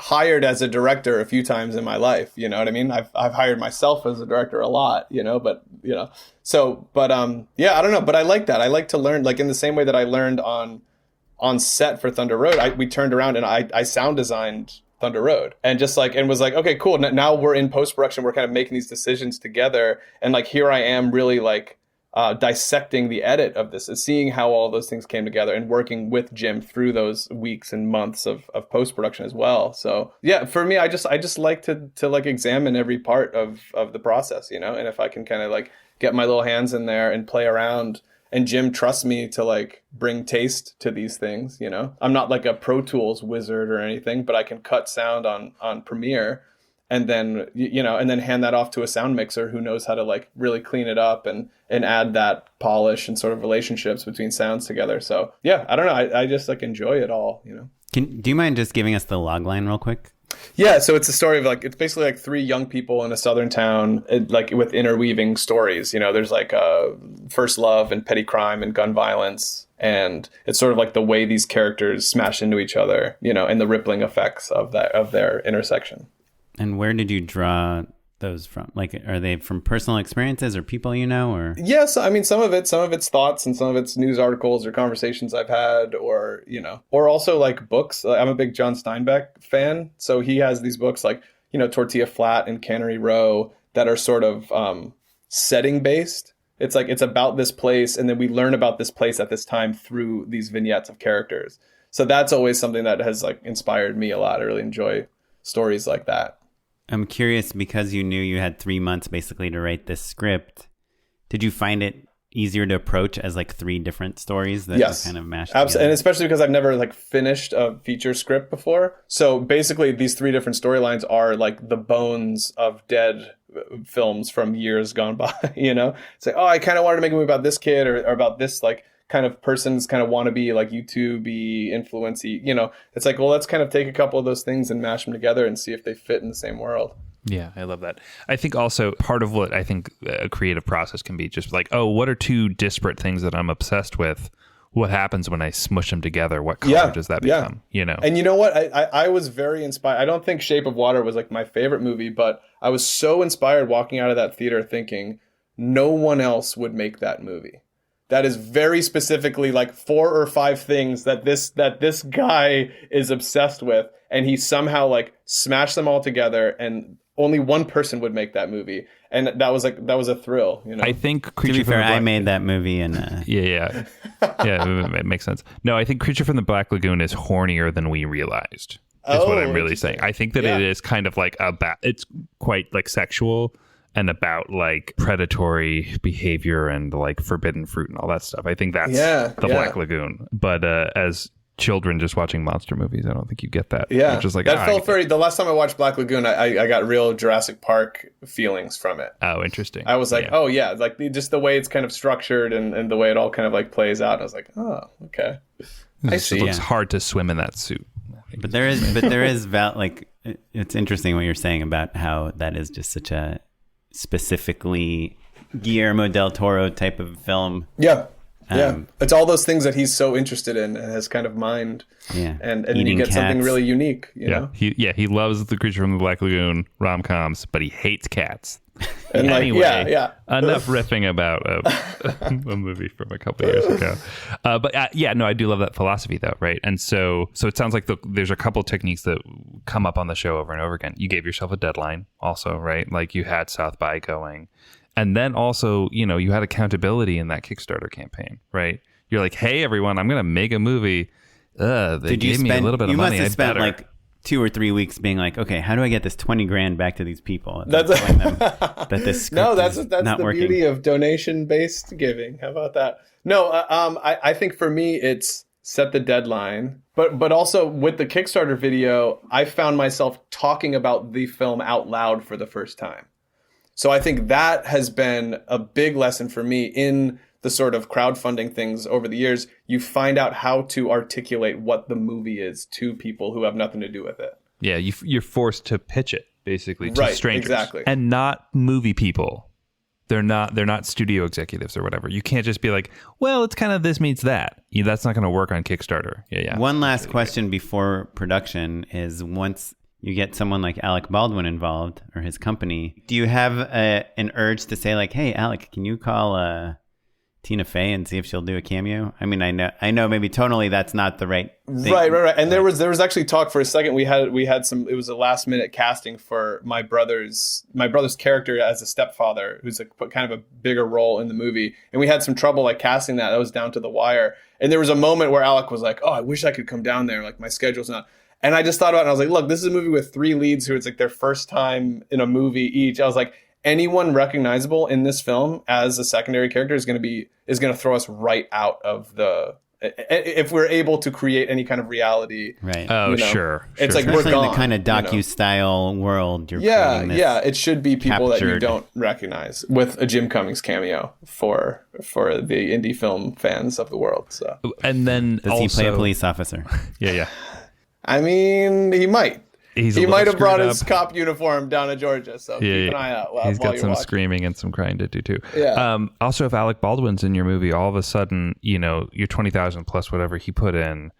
as a director a few times in my life. You know what I mean? I've hired myself as a director a lot, but yeah, I don't know. But I like that. I like to learn, like in the same way that I learned on set for Thunder Road. We turned around and I sound designed Thunder Road and was like, okay, cool. Now we're in post-production. We're kind of making these decisions together. And like, here I am really like, dissecting the edit of this and seeing how all those things came together and working with Jim through those weeks and months of post-production as well. So yeah, for me, I just like to like examine every part of the process, and if I can kind of like get my little hands in there and play around, and Jim trusts me to like bring taste to these things, I'm not like a Pro Tools wizard or anything, but I can cut sound on Premiere and then and then hand that off to a sound mixer who knows how to like really clean it up and add that polish and sort of relationships between sounds together. So yeah, I don't know, I just like enjoy it all. Do you mind just giving us the log line real quick? Yeah, so it's a story of like, it's basically like three young people in a southern town, like with interweaving stories. There's like first love and petty crime and gun violence, and it's sort of like the way these characters smash into each other, and the rippling effects of their intersection. And where did you draw those from? Like, are they from personal experiences or people or? Yes, I mean, some of it's thoughts and some of it's news articles or conversations I've had, or also like books. I'm a big John Steinbeck fan, so he has these books like Tortilla Flat and Cannery Row that are sort of setting based. It's like it's about this place, and then we learn about this place at this time through these vignettes of characters. So that's always something that has like inspired me a lot. I really enjoy stories like that. I'm curious, because you knew you had 3 months basically to write this script. Did you find it easier to approach as like 3 different stories that yes, you kind of mashed together? And especially because I've never like finished a feature script before. So basically these 3 different storylines are like the bones of dead films from years gone by, It's like, oh, I kind of wanted to make a movie about this kid or about this like kind of person's kind of wannabe like YouTube-y, influence-y, it's like, well, let's kind of take a couple of those things and mash them together and see if they fit in the same world. Yeah, I love that. I think also part of what I think a creative process can be just like, oh, what are 2 disparate things that I'm obsessed with? What happens when I smush them together? What color does that become? And you know what? I was very inspired. I don't think Shape of Water was like my favorite movie, but I was so inspired walking out of that theater thinking no one else would make that movie. That is very specifically like 4 or 5 things that this guy is obsessed with, and he somehow like smashed them all together, and only one person would make that movie, and that was a thrill. I think to be fair, I made that movie, and yeah, it makes sense. No, I think Creature from the Black Lagoon is hornier than we realized. Is what I'm really saying. I think that it is kind of like it's quite like sexual. And about like predatory behavior and like forbidden fruit and all that stuff. I think that's the Black Lagoon. But as children just watching monster movies, I don't think you get that. Yeah, just like that felt very. The last time I watched Black Lagoon, I got real Jurassic Park feelings from it. Oh, interesting. I was like, oh yeah, like just the way it's kind of structured and the way it all kind of like plays out. I was like, oh, okay. I see. It looks hard to swim in that suit. But there is like it's interesting what you're saying about how that is just such a specifically Guillermo del Toro type of film. Yeah. It's all those things that he's so interested in and has kind of mined. Yeah. And you get something really unique, you know? He loves The Creature from the Black Lagoon rom-coms, but he hates cats. And anyway, enough riffing about a movie from a couple of years ago. I do love that philosophy though, right? And so it sounds like there's a couple techniques that come up on the show over and over again. You gave yourself a deadline also, right? Like you had South by going. And then also, you had accountability in that Kickstarter campaign, right? You're like, hey, everyone, I'm going to make a movie. They gave me a little bit of money. You must have spent like 2 or 3 weeks being like, okay, how do I get this $20,000 back to these people? That's that this script that's not the working. Beauty of donation-based giving. How about that? No, I think for me, it's set the deadline. But also with the Kickstarter video, I found myself talking about the film out loud for the first time. So I think that has been a big lesson for me in the sort of crowdfunding things over the years. You find out how to articulate what the movie is to people who have nothing to do with it. Yeah, you're forced to pitch it basically to right, strangers. Exactly. And not movie people. They're not studio executives or whatever. You can't just be like, well, it's kind of this meets that. That's not going to work on Kickstarter. Yeah. One last question before production is, once you get someone like Alec Baldwin involved or his company, do you have an urge to say like, hey, Alec, can you call Tina Fey and see if she'll do a cameo? I mean, I know maybe tonally that's not the right thing. Right. And there was actually talk for a second. We had some, it was a last minute casting for my brother's character as a stepfather, who's kind of a bigger role in the movie. And we had some trouble like casting that. That was down to the wire. And there was a moment where Alec was like, oh, I wish I could come down there. Like my schedule's not. And I just thought about it and I was like, look, this is a movie with 3 leads who it's like their first time in a movie each. I was like, anyone recognizable in this film as a secondary character is going to throw us right out of the, if we're able to create any kind of reality. Right. Oh, sure. It's like especially we're gone. The kind of docu-style world you're creating. Yeah. It should be people that you captured. don't recognize, with a Jim Cummings cameo for the indie film fans of the world. So. And then Does he play a police officer? Yeah. I mean, he might. He might have brought his up. cop uniform down to Georgia, so keep an eye out. He's while got you're some watching. screaming and some crying to do too. Yeah. Also, if Alec Baldwin's in your movie, all of a sudden, your 20,000 plus whatever he put in,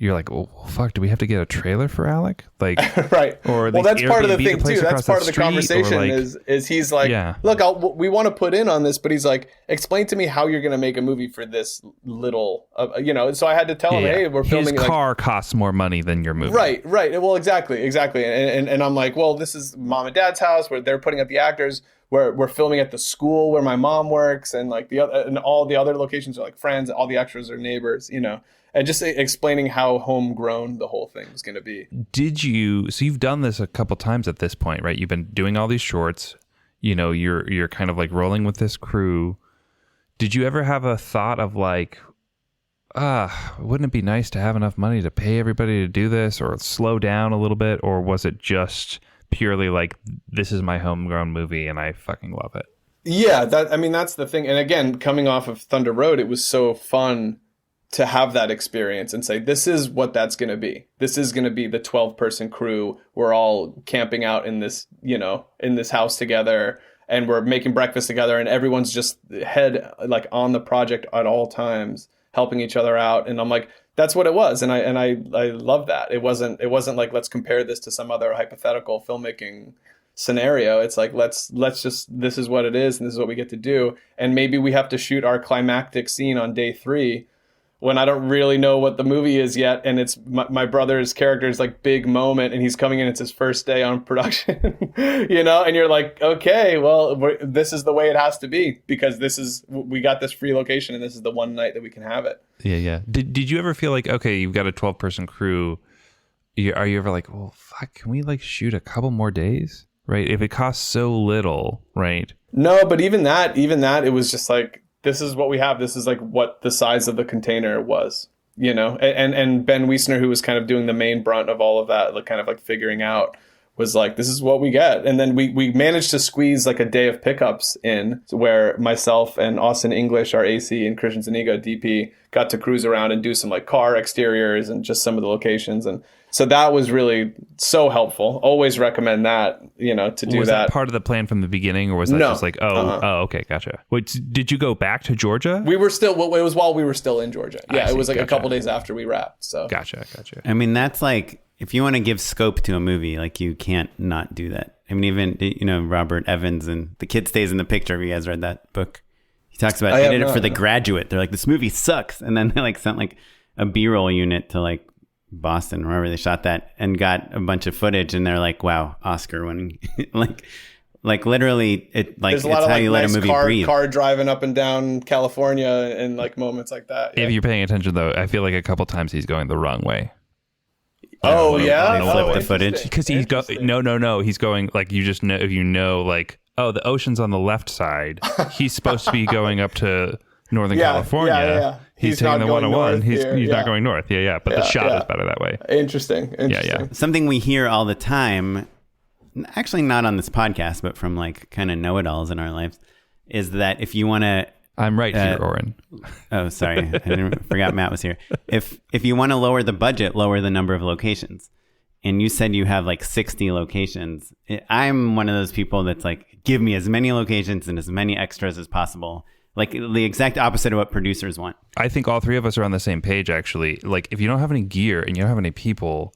you're like, well, fuck, do we have to get a trailer for Alec? Like, right. Or well, that's part of the Airbnb thing place too. That's across part of the street, or, conversation like, is he's like, Yeah. look, we want to put in on this, but he's like, explain to me how you're going to make a movie for this little, So I had to tell him, hey, we're filming. His car costs more money than your movie. Right. Well, exactly. And I'm like, well, this is mom and dad's house where they're putting up the actors. We're filming at the school where my mom works, and like and all the other locations are like friends. All the extras are neighbors, and just explaining how homegrown the whole thing was going to be. So you've done this a couple times at this point, right? You've been doing all these shorts, you're kind of like rolling with this crew. Did you ever have a thought of like, wouldn't it be nice to have enough money to pay everybody to do this, or slow down a little bit? Or was it just purely like, this is my homegrown movie and I fucking love it? Yeah, that's the thing. And again, coming off of Thunder Road, it was so fun to have that experience and say, this is what that's going to be. This is going to be the 12-person crew. We're all camping out in this, in this house together, and we're making breakfast together, and everyone's just head like on the project at all times, helping each other out. And I'm like, that's what it was. And I love that. It wasn't like, let's compare this to some other hypothetical filmmaking scenario. It's like, let's just, this is what it is, and this is what we get to do. And maybe we have to shoot our climactic scene on day 3 when I don't really know what the movie is yet, and it's my brother's character's like big moment, and he's coming in, it's his first day on production, and you're like, okay, well, this is the way it has to be, because we got this free location, and this is the one night that we can have it. Yeah. Did you ever feel like, okay, you've got a 12-person crew, are you ever like, well, fuck, can we like shoot a couple more days, right? If it costs so little, right? No, but even that, it was just like, this is what we have. This is like what the size of the container was, and Ben Wiesner, who was kind of doing the main brunt of all of that, like kind of like figuring out, was like, this is what we get. And then we managed to squeeze like a day of pickups in, where myself and Austin English, our AC, and Christian Zuniga, DP, got to cruise around and do some like car exteriors and just some of the locations. And so that was really so helpful. Always recommend that, to do was that. that part of the plan from the beginning, or was that just like, okay, gotcha. Wait, did you go back to Georgia? We were still, it was while we were still in Georgia. Yeah, it was like gotcha. a couple days after we wrapped. So Gotcha. I mean, that's like, if you want to give scope to a movie, like, you can't not do that. I mean, even, Robert Evans and The Kid Stays in the Picture. Have you guys read that book? He talks about, they did it for The Graduate. They're like, this movie sucks. And then they like sent like a B-roll unit to like Boston, wherever they shot that, and got a bunch of footage, and they're like, wow, Oscar winning. like literally, it like, there's a it's lot of how like you let nice a movie breathe. car driving up and down California and like moments like that. Yeah. If you're paying attention, though, I feel like a couple times he's going the wrong way. Oh, yeah? They flip the footage. Because he's no. He's going like, you just know, like, oh, the ocean's on the left side. He's supposed to be going up to Northern California. Yeah. He's taking the 101. He's not going north. Yeah. But the shot is better that way. Interesting. Yeah. Something we hear all the time, actually not on this podcast, but from like kind of know-it-alls in our lives, is that if you want to... I'm right here, Oren. Oh, sorry. I forgot Matt was here. If you want to lower the budget, lower the number of locations. and you said you have like 60 locations. I'm one of those people that's like, give me as many locations and as many extras as possible. Like the exact opposite of what producers want. I think all three of us are on the same page, actually. Like, if you don't have any gear and you don't have any people,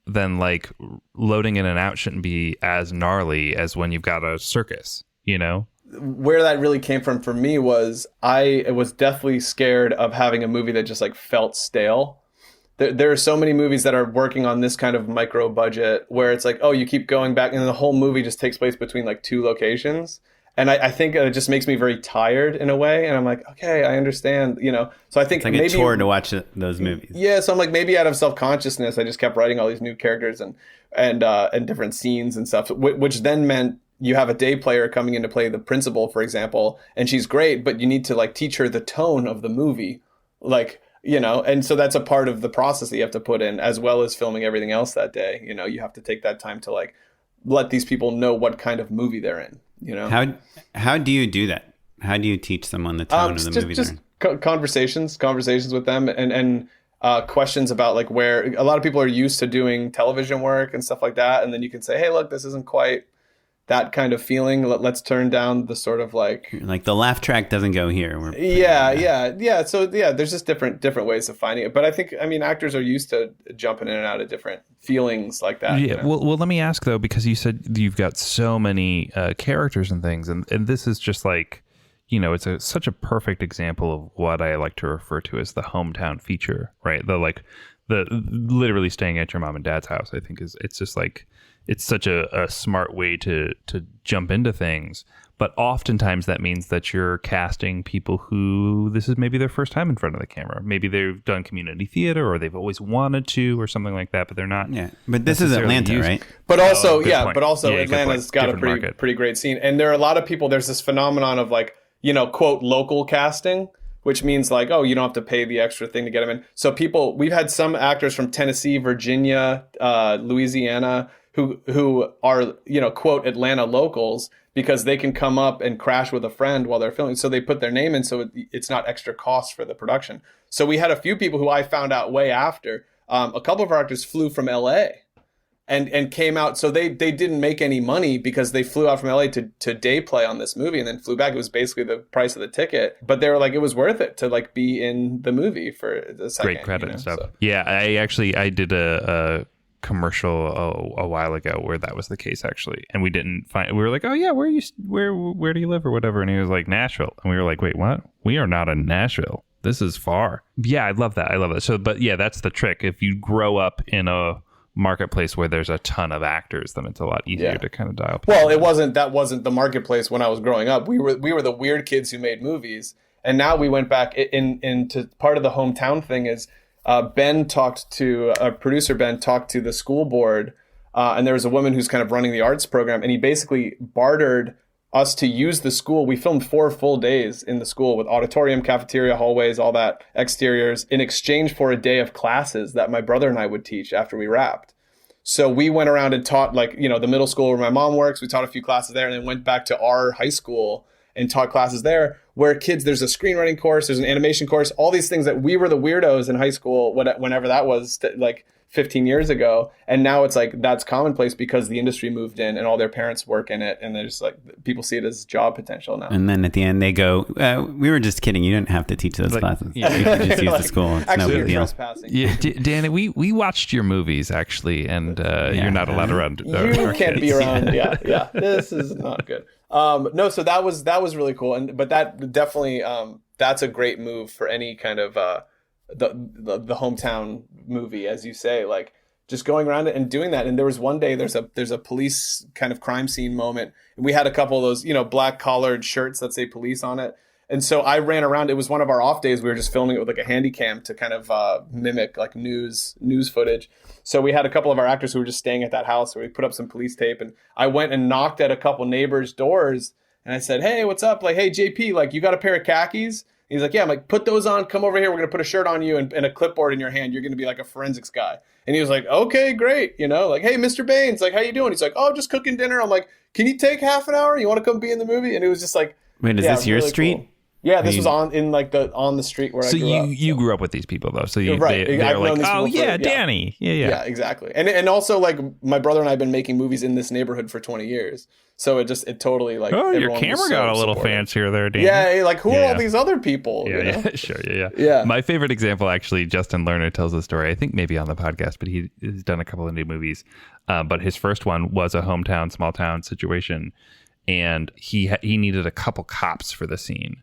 then like loading in and out shouldn't be as gnarly as when you've got a circus, you know? Where that really came from for me was I was deathly scared of having a movie that just like felt stale. There are so many movies that are working on this kind of micro budget where it's like, oh, you keep going back and the whole movie just takes place between like two locations. And I think it just makes me very tired in a way. And I'm like, okay, I understand, you know. So I think it's like maybe a chore to watch those movies. Yeah, so I'm like, maybe out of self-consciousness, I just kept writing all these new characters and different scenes and stuff, which then meant you have a day player coming in to play the principal, for example, and she's great, but you need to like teach her the tone of the movie, like, you know, and so that's a part of the process that you have to put in, as well as filming everything else that day. You know, you have to take that time to like let these people know what kind of movie they're in. You know, how do you do that? How do you teach someone the tone of the movie? Just conversations with them, and questions about like where a lot of people are used to doing television work and stuff like that, and then you can say, hey, look, this isn't quite that kind of feeling. Let's turn down the sort of like the laugh track doesn't go here. Yeah. So there's just different ways of finding it. But I think, I mean, actors are used to jumping in and out of different feelings like that. Yeah. You know? Well, let me ask though, because you said you've got so many characters and things, and this is just like, you know, it's such a perfect example of what I like to refer to as the hometown feature, right? The literally staying at your mom and dad's house. I think it's just like, it's such a smart way to jump into things. But oftentimes that means that you're casting people who this is maybe their first time in front of the camera. Maybe they've done community theater or they've always wanted to or something like that, but they're not. Yeah, but this is Atlanta, right? But also, point. Atlanta's got a pretty great scene. And there are a lot of people, there's this phenomenon of like, you know, quote, local casting, which means like, oh, you don't have to pay the extra thing to get them in. So we've had some actors from Tennessee, Virginia, Louisiana, who are, you know, quote, Atlanta locals, because they can come up and crash with a friend while they're filming. So they put their name in, so it's not extra cost for the production. So we had a few people who I found out way after. A couple of our actors flew from LA and came out. So they didn't make any money because they flew out from LA to day play on this movie and then flew back. It was basically the price of the ticket, but they were like, it was worth it to like be in the movie for the second. Great credit, you know? And stuff. So. Yeah, I did a commercial a while ago where that was the case actually, and we were like, oh yeah, where do you live or whatever, and he was like, Nashville, and we were like, wait, what? We are not in Nashville, this is far. Yeah, I love that. So but yeah, that's the trick. If you grow up in a marketplace where there's a ton of actors, then it's a lot easier to kind of dial. Well, that wasn't the marketplace when I was growing up. We were the weird kids who made movies, and now we went back into part of the hometown thing is producer Ben talked to the school board, and there was a woman who's kind of running the arts program, and he basically bartered us to use the school. We filmed 4 full days in the school with auditorium, cafeteria, hallways, all that, exteriors, in exchange for a day of classes that my brother and I would teach after we wrapped. So we went around and taught, like, you know, the middle school where my mom works. We taught a few classes there, and then went back to our high school and taught classes there where kids, there's a screenwriting course, there's an animation course, all these things that we were the weirdos in high school, whenever that was, like 15 years ago. And now it's like, that's commonplace because the industry moved in and all their parents work in it. And there's like, people see it as job potential now. And then at the end they go, we were just kidding. You didn't have to teach those classes. Yeah. You could just use the school. It's no big deal. Yeah, Danny, we watched your movies actually, and you're not allowed around. You can't be around. Yeah. This is not good. No, so that was really cool. But that definitely, that's a great move for any kind of, the hometown movie, as you say, like just going around it and doing that. And there was one day there's a police kind of crime scene moment, and we had a couple of those, you know, black collared shirts that say police on it. And so I ran around. It was one of our off days. We were just filming it with like a handy cam to kind of mimic like news footage. So we had a couple of our actors who were just staying at that house. So we put up some police tape, and I went and knocked at a couple neighbors' doors, and I said, hey, what's up? Like, hey, JP, like, you got a pair of khakis? He's like, yeah. I'm like, put those on. Come over here. We're going to put a shirt on you and a clipboard in your hand. You're going to be like a forensics guy. And he was like, okay, great. You know, like, hey, Mr. Baines, like, how you doing? He's like, oh, just cooking dinner. I'm like, can you take half an hour? You want to come be in the movie? And it was just like, wait, is this your really street? Cool. Yeah, this was on the street where I grew up. You grew up with these people though, so they're I've like, known these oh people yeah, Danny, yeah, exactly. And also like my brother and I have been making movies in this neighborhood for 20 years, so it totally like. Oh, your camera got a little fancier there, Danny. Yeah, like who are all these other people? Yeah, sure, yeah. My favorite example, actually, Justin Lerner tells the story. I think maybe on the podcast, but he's done a couple of new movies. But his first one was a hometown, small town situation, and he needed a couple cops for the scene.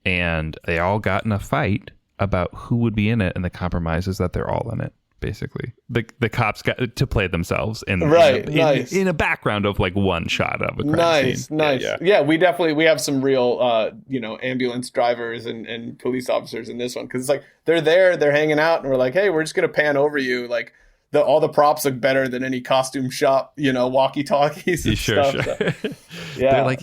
And they all got in a fight about who would be in it, and the compromise is that they're all in it, basically. The cops got to play themselves in a background of like one shot of a crime scene. Nice. Yeah, we have some real ambulance drivers and police officers in this one, because it's like they're hanging out, and we're like, hey, we're just gonna pan over you, like. All the props look better than any costume shop, walkie-talkies and stuff. So, yeah,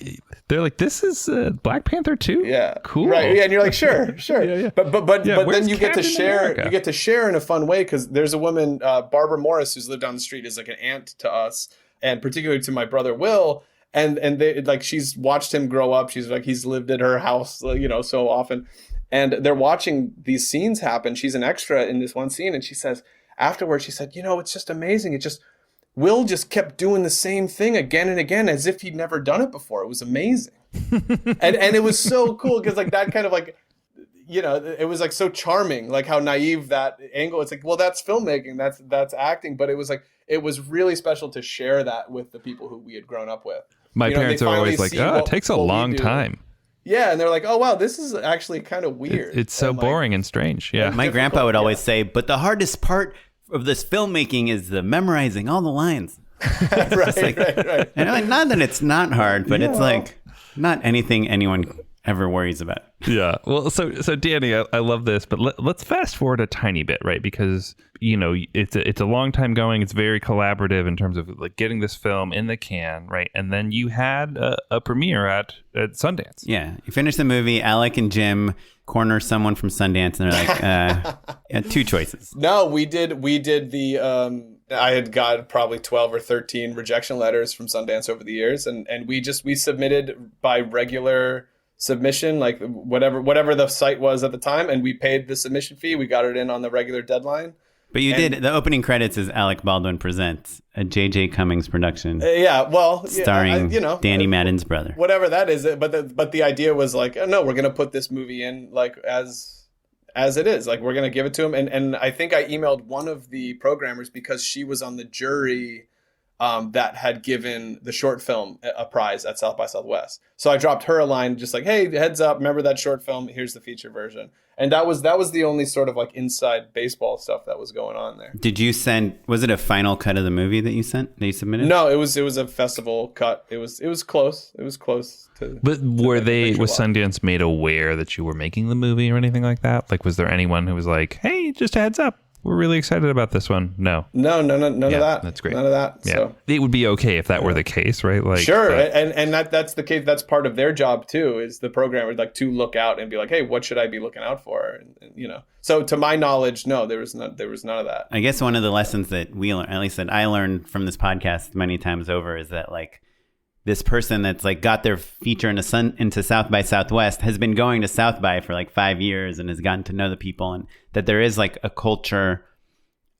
they're like, this is Black Panther 2? Yeah, cool. Right? Yeah, and you're like, sure. Yeah. But then you get to share. America? You get to share in a fun way, because there's a woman, Barbara Morris, who's lived down the street, is like an aunt to us, and particularly to my brother Will. And they like, she's watched him grow up. She's like, he's lived at her house, so often, and they're watching these scenes happen. She's an extra in this one scene, and she says. Afterwards, she said, it's just amazing. Will just kept doing the same thing again and again as if he'd never done it before. It was amazing. and it was so cool because like that kind of like, it was like so charming, like how naive that angle. It's like, well, that's filmmaking, that's acting. But it was like, it was really special to share that with the people who we had grown up with. My parents are always like, it takes a long time. Yeah, and they're like, oh, wow, this is actually kind of weird. It's so boring and strange, yeah. My grandpa would always say, but the hardest part of this filmmaking is the memorizing all the lines. Right. And not that it's not hard, but it's like not anything anyone ever worries about. Yeah. Well, so Danny, I love this, but let's fast forward a tiny bit, right? Because it's a long time going. It's very collaborative in terms of like getting this film in the can, right? And then you had a premiere at Sundance. Yeah, you finished the movie. Alec and Jim corner someone from Sundance, and they're like, two choices. No, we did the. I had got probably 12 or 13 rejection letters from Sundance over the years, and we submitted by regular submission, like whatever the site was at the time, and we paid the submission fee. We got it in on the regular deadline. But the opening credits is Alec Baldwin Presents, a J.J. Cummings production. Starring Danny Madden's brother. Whatever that is, but the idea was like, oh, no, we're going to put this movie in like as it is. Like, we're going to give it to him. And I think I emailed one of the programmers because she was on the jury that had given the short film a prize at South by Southwest. So I dropped her a line just like, hey, heads up, remember that short film? Here's the feature version. And that was the only sort of like inside baseball stuff that was going on there. Did you was it a final cut of the movie that you submitted? No, it was a festival cut. It was close. It was close to. But was Sundance made aware that you were making the movie or anything like that? Like, was there anyone who was like, hey, just a heads up, we're really excited about this one? No, none of that. That's great. None of that. Yeah. So it would be okay if that were the case, right? Like, sure, and that's the case. That's part of their job too. Is the programmer like to look out and be like, hey, what should I be looking out for? And So to my knowledge, no, there was none of that. I guess one of the lessons that we learned, at least that I learned from this podcast many times over, is that like this person that's like got their feature into South by Southwest has been going to South by for like 5 years and has gotten to know the people, and that there is like a culture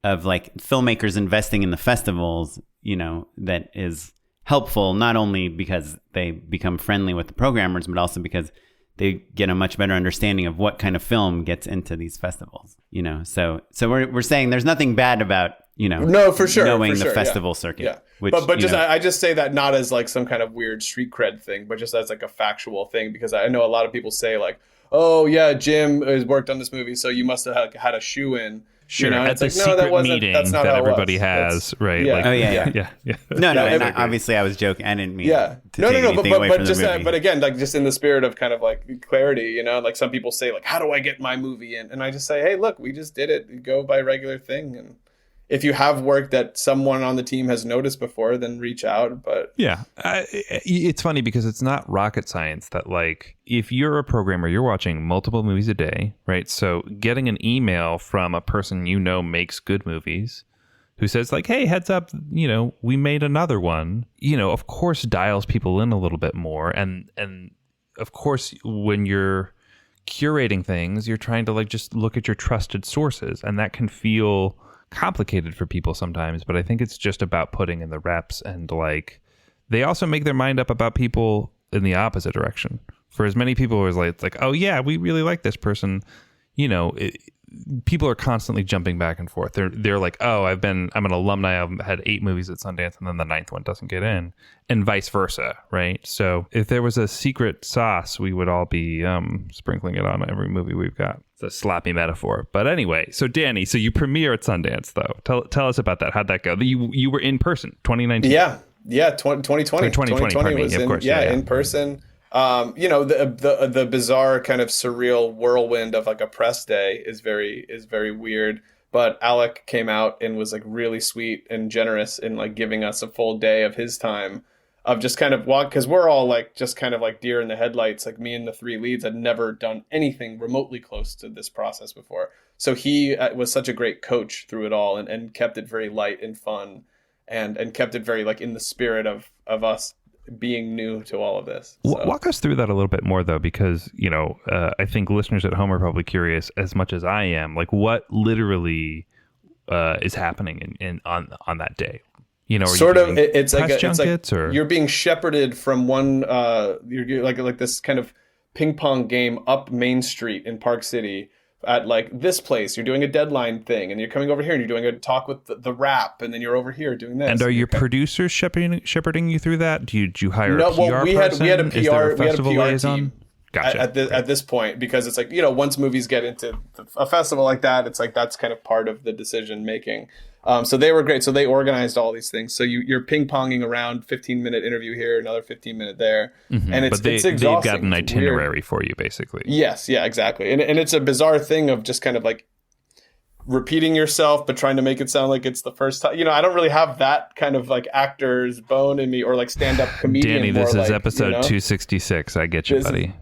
of like filmmakers investing in the festivals, that is helpful, not only because they become friendly with the programmers, but also because they get a much better understanding of what kind of film gets into these festivals, So we're saying there's nothing bad about, no, for sure, knowing the festival circuit. Yeah. Which, but just I just say that not as like some kind of weird street cred thing, but just as like a factual thing, because I know a lot of people say like, oh yeah, Jim has worked on this movie, so you must have had a shoe in. Sure, at the secret meeting that everybody has, right? Yeah. Like, yeah. No, and obviously I was joking. I didn't mean to take anything away from the movie. But again, like just in the spirit of kind of like clarity, like some people say like, how do I get my movie in? And I just say, hey, look, we just did it. Go by regular thing. And if you have work that someone on the team has noticed before, then reach out. But yeah, it's funny because it's not rocket science that like if you're a programmer, you're watching multiple movies a day, right? So getting an email from a person makes good movies who says like, hey, heads up, we made another one, of course dials people in a little bit more. And of course, when you're curating things, you're trying to like just look at your trusted sources, and that can feel complicated for people sometimes. But I think it's just about putting in the reps, and like they also make their mind up about people in the opposite direction. For as many people who are like, it's like, oh yeah, we really like this person, you know, people are constantly jumping back and forth. They're like, oh, I'm an alumni. I've had 8 movies at Sundance, and then the 9th one doesn't get in, and vice versa, right? So if there was a secret sauce, we would all be sprinkling it on every movie we've got. It's a sloppy metaphor, but anyway. So Danny, so you premiere at Sundance, though. Tell us about that. How'd that go? You were in person, 2019. Yeah, 2020. 2020 was of course. in person. You know, the bizarre kind of surreal whirlwind of like a press day is very weird. But Alec came out and was like really sweet and generous in like giving us a full day of his time of just kind of because we're all like just kind of like deer in the headlights. Like me and the 3 leads had never done anything remotely close to this process before. So he was such a great coach through it all and kept it very light and fun and kept it very like in the spirit of us being new to all of this. So. Walk us through that a little bit more, though, because, you know, I think listeners at home are probably curious as much as I am, like what literally is happening on that day. You know, sort of, it's like or you're being shepherded from one, you're like this kind of ping pong game up Main Street in Park City. At like this place, you're doing a deadline thing, and you're coming over here and you're doing a talk with the rap, and then you're over here doing this. And are your producers shepherding you through that? Did you hire a PR well, we person? had a PR liaison? team. Gotcha. At this point, because it's like, you know, once movies get into a festival like that, it's like that's kind of part of the decision making. So they were great. So they organized all these things. So you're ping ponging around, 15-minute interview here, another 15-minute there, and it's exhausting. They've got an itinerary for you, basically. Yes, yeah, exactly. And it's a bizarre thing of just kind of like repeating yourself, but trying to make it sound like it's the first time. You know, I don't really have that kind of like actor's bone in me or like stand-up comedian. Danny, this is like, episode 266. I get you, buddy.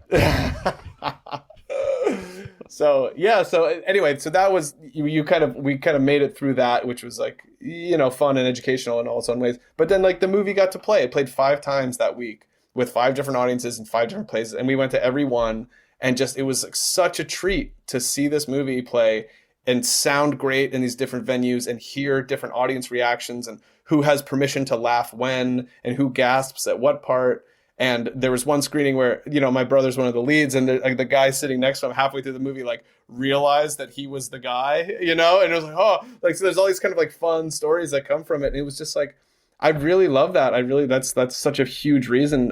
So yeah, so anyway, so that was we kind of made it through that, which was like, you know, fun and educational in all its own ways. But then like the movie got to play. It played 5 times that week with 5 different audiences in 5 different places, and we went to every one, and just it was like such a treat to see this movie play and sound great in these different venues and hear different audience reactions and who has permission to laugh when and who gasps at what part. And there was one screening where, you know, my brother's one of the leads, and the guy sitting next to him halfway through the movie, like, realized that he was the guy, you know? And it was like, oh, like, so there's all these kind of, like, fun stories that come from it. And it was just like, I really love that. That's such a huge reason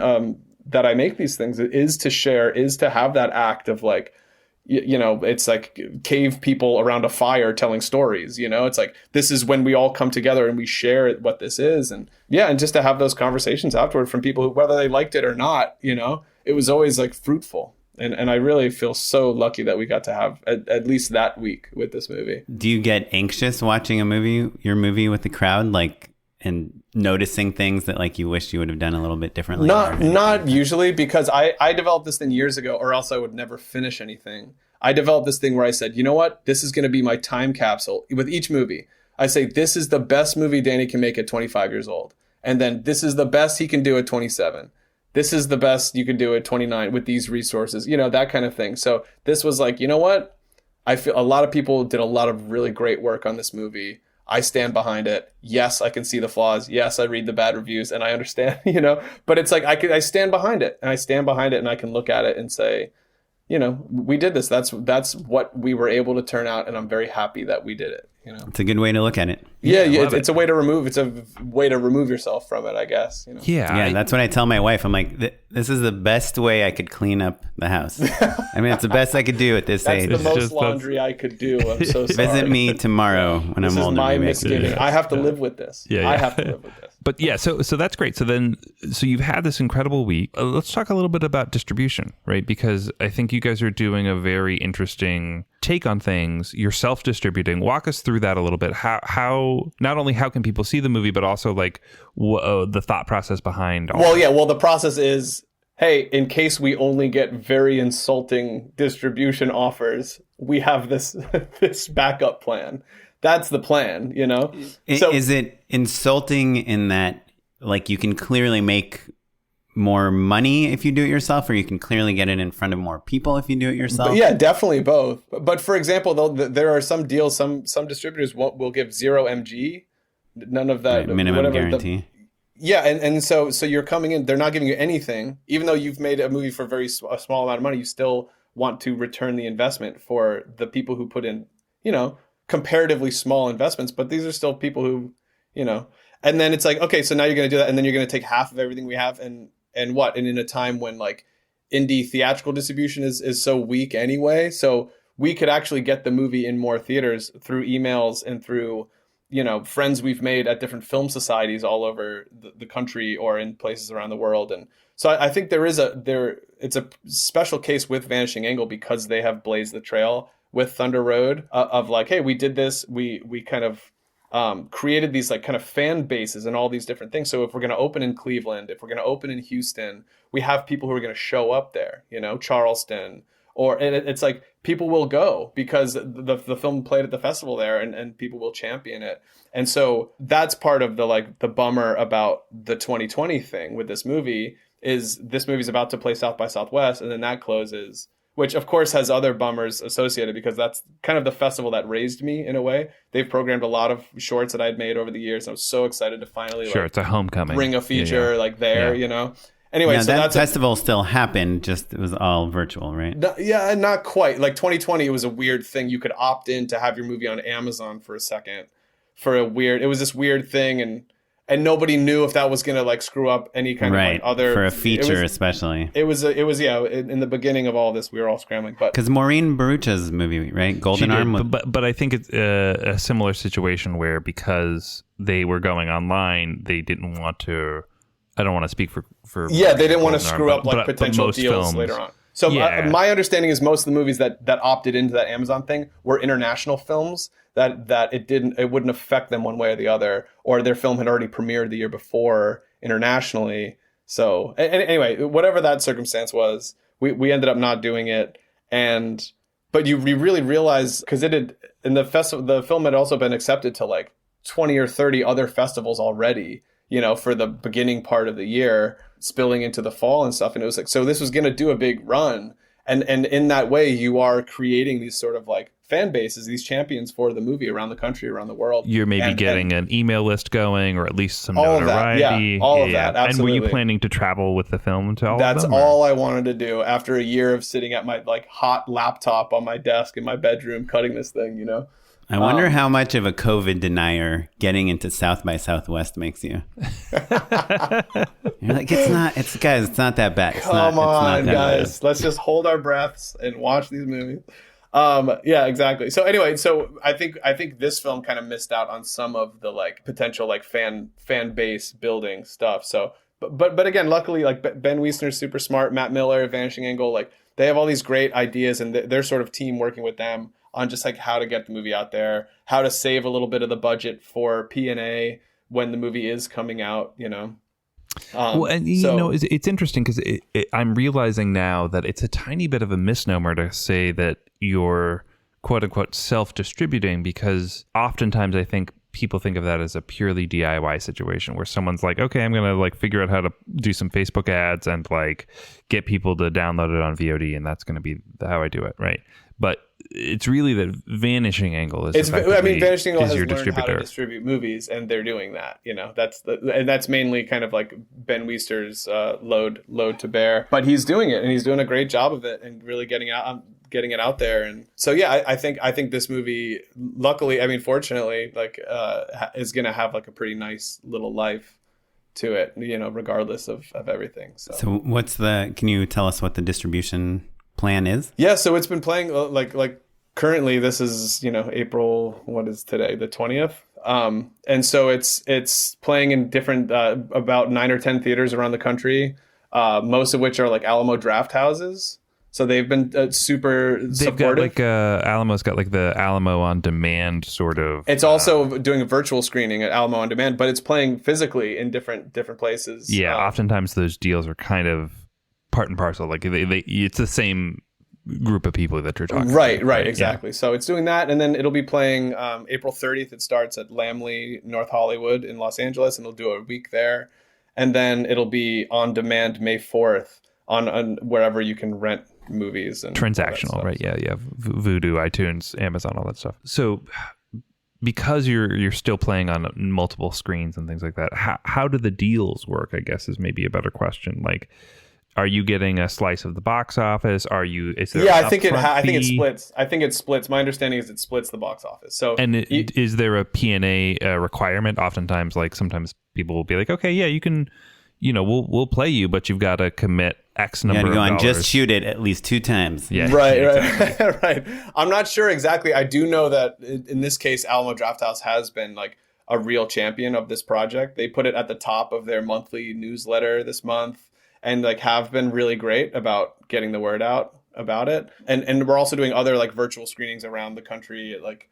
that I make these things, is to share, is to have that act of, like, you know, it's like cave people around a fire telling stories, you know, it's like, this is when we all come together and we share what this is. And yeah, and just to have those conversations afterward from people who, whether they liked it or not, you know, it was always like fruitful. And I really feel so lucky that we got to have at least that week with this movie. Do you get anxious watching your movie with the crowd, like, and noticing things that like you wish you would have done a little bit differently? Not usually, because I developed this thing years ago, or else I would never finish anything. I developed this thing where I said, you know what, this is going to be my time capsule with each movie. I say, this is the best movie Danny can make at 25 years old. And then this is the best he can do at 27. This is the best you can do at 29 with these resources, you know, that kind of thing. So this was like, you know what? I feel a lot of people did a lot of really great work on this movie. I stand behind it. Yes, I can see the flaws. Yes, I read the bad reviews and I understand, you know, but it's like, I stand behind it, and I stand behind it, and I can look at it and say, you know, we did this. That's what we were able to turn out. And I'm very happy that we did it. You know, it's a good way to look at it. Yeah, it's a way to remove. It's a way to remove yourself from it, I guess. You know? Yeah. That's what I tell my wife. I'm like, this is the best way I could clean up the house. I mean, it's the best I could do at this age. That's the most laundry I could do. I'm so sorry. Visit me tomorrow when I'm older. This is my misgiving. I have to live with this. I have to live with this. But yeah, so that's great. So you've had this incredible week. Let's talk a little bit about distribution, right? Because I think you guys are doing a very interesting take on things. You're self-distributing. Walk us through that a little bit. How not only how can people see the movie, but also like the thought process behind all that. Well, the process is, hey, in case we only get very insulting distribution offers, we have this this backup plan. That's the plan, you know? So, is it insulting in that, like, you can clearly make more money if you do it yourself, or you can clearly get it in front of more people if you do it yourself? But yeah, definitely both. But for example, though, there are some deals, some distributors will give 0 MG, none of that, right, minimum guarantee. Yeah, and so you're coming in, they're not giving you anything, even though you've made a movie for a small amount of money. You still want to return the investment for the people who put in, comparatively small investments, but these are still people who, and then it's like, okay, so now you're going to do that, and then you're going to take half of everything we have, and in a time when like indie theatrical distribution is so weak anyway, so we could actually get the movie in more theaters through emails and through friends we've made at different film societies all over the country or in places around the world. And so I think it's a special case with Vanishing Angle because they have blazed the trail with Thunder Road of like, hey, we did this, we kind of created these like kind of fan bases and all these different things. So if we're going to open in Cleveland, if we're going to open in Houston, we have people who are going to show up there, Charleston, and it's like people will go because the film played at the festival there and people will champion it. And so that's part of the bummer about the 2020 thing with this movie is this movie's about to play South by Southwest and then that closes, which of course has other bummers associated because that's kind of the festival that raised me in a way. They've programmed a lot of shorts that I'd made over the years. I was so excited to finally it's a homecoming. Bring a feature there. Anyway, now, so that festival still happened, just it was all virtual, right? Yeah, not quite. Like 2020, it was a weird thing. You could opt in to have your movie on Amazon for a second. It was this weird thing, and nobody knew if that was going to like screw up any kind of like other for a feature, especially. It was in the beginning of all this, we were all scrambling, but because Maureen Barucha's movie, right, Golden Arm, but I think it's a similar situation where because they were going online, they didn't want to. I don't want to speak for they didn't want to screw up like potential deals films, later on. So my understanding is most of the movies that opted into that Amazon thing were international films that it wouldn't affect them one way or the other, or their film had already premiered the year before internationally. So anyway, whatever that circumstance was, we ended up not doing it. But you really realize because the film had also been accepted to like 20 or 30 other festivals already. For the beginning part of the year, spilling into the fall and stuff. And it was like, so this was going to do a big run. And in that way, you are creating these sort of like fan bases, these champions for the movie around the country, around the world. You're maybe getting an email list going or at least some notoriety. All of that. Absolutely. And were you planning to travel with the film to all of them? That's all I wanted to do after a year of sitting at my like hot laptop on my desk in my bedroom, cutting this thing, I wonder how much of a COVID denier getting into South by Southwest makes you. You're like, it's not that bad. Come on, guys. Let's just hold our breaths and watch these movies. Yeah, exactly. So anyway, I think this film kind of missed out on some of the like potential like fan base building stuff. So, but again, luckily, like Ben Wiesner's super smart, Matt Miller, Vanishing Angle, like they have all these great ideas, and their sort of team working with them on just like how to get the movie out there, how to save a little bit of the budget for P&A when the movie is coming out, it's interesting because I'm realizing now that it's a tiny bit of a misnomer to say that you're quote unquote self-distributing, because oftentimes I think people think of that as a purely DIY situation where someone's like, okay, I'm going to like figure out how to do some Facebook ads and like get people to download it on VOD, and that's going to be how I do it. Right. But it's really that Vanishing Angle is Vanishing Angle has your learned distributor. How to distribute movies, and they're doing that. That's mainly kind of like Ben Weister's load to bear. But he's doing it, and he's doing a great job of it, and really getting it out there. And so I think this movie, luckily, fortunately, like is going to have like a pretty nice little life to it, regardless of everything. So can you tell us what the distribution plan is? Yeah, so it's been playing like currently this is April, what is today, the 20th, and so it's playing in different about 9 or 10 theaters around the country, most of which are like Alamo draft houses. So they've been super supportive. Got like Alamo's got like the Alamo on Demand sort of. It's also doing a virtual screening at Alamo on Demand, but it's playing physically in different places. Yeah, oftentimes those deals are kind of part and parcel. Like it's the same group of people that you're talking about. Right, exactly. Yeah. So it's doing that, and then it'll be playing April 30th. It starts at Lamley, North Hollywood in Los Angeles, and they'll do a week there. and then it'll be on demand May 4th on wherever you can rent movies and transactional, right? Yeah, Vudu, iTunes, Amazon, all that stuff. So because you're still playing on multiple screens and things like that, how do the deals work, I guess, is maybe a better question. Like, are you getting a slice of the box office? Is there I think it splits. I think it splits. My understanding is it splits the box office. So is there a P&A requirement? Oftentimes, like sometimes people will be like, okay, yeah, you can, we'll play you, but you've got to commit X number of dollars. Just shoot it at least 2 times. Yeah, right, exactly. right. I'm not sure exactly. I do know that in this case, Alamo Drafthouse has been like a real champion of this project. They put it at the top of their monthly newsletter this month, and like have been really great about getting the word out about it. And we're also doing other like virtual screenings around the country at like,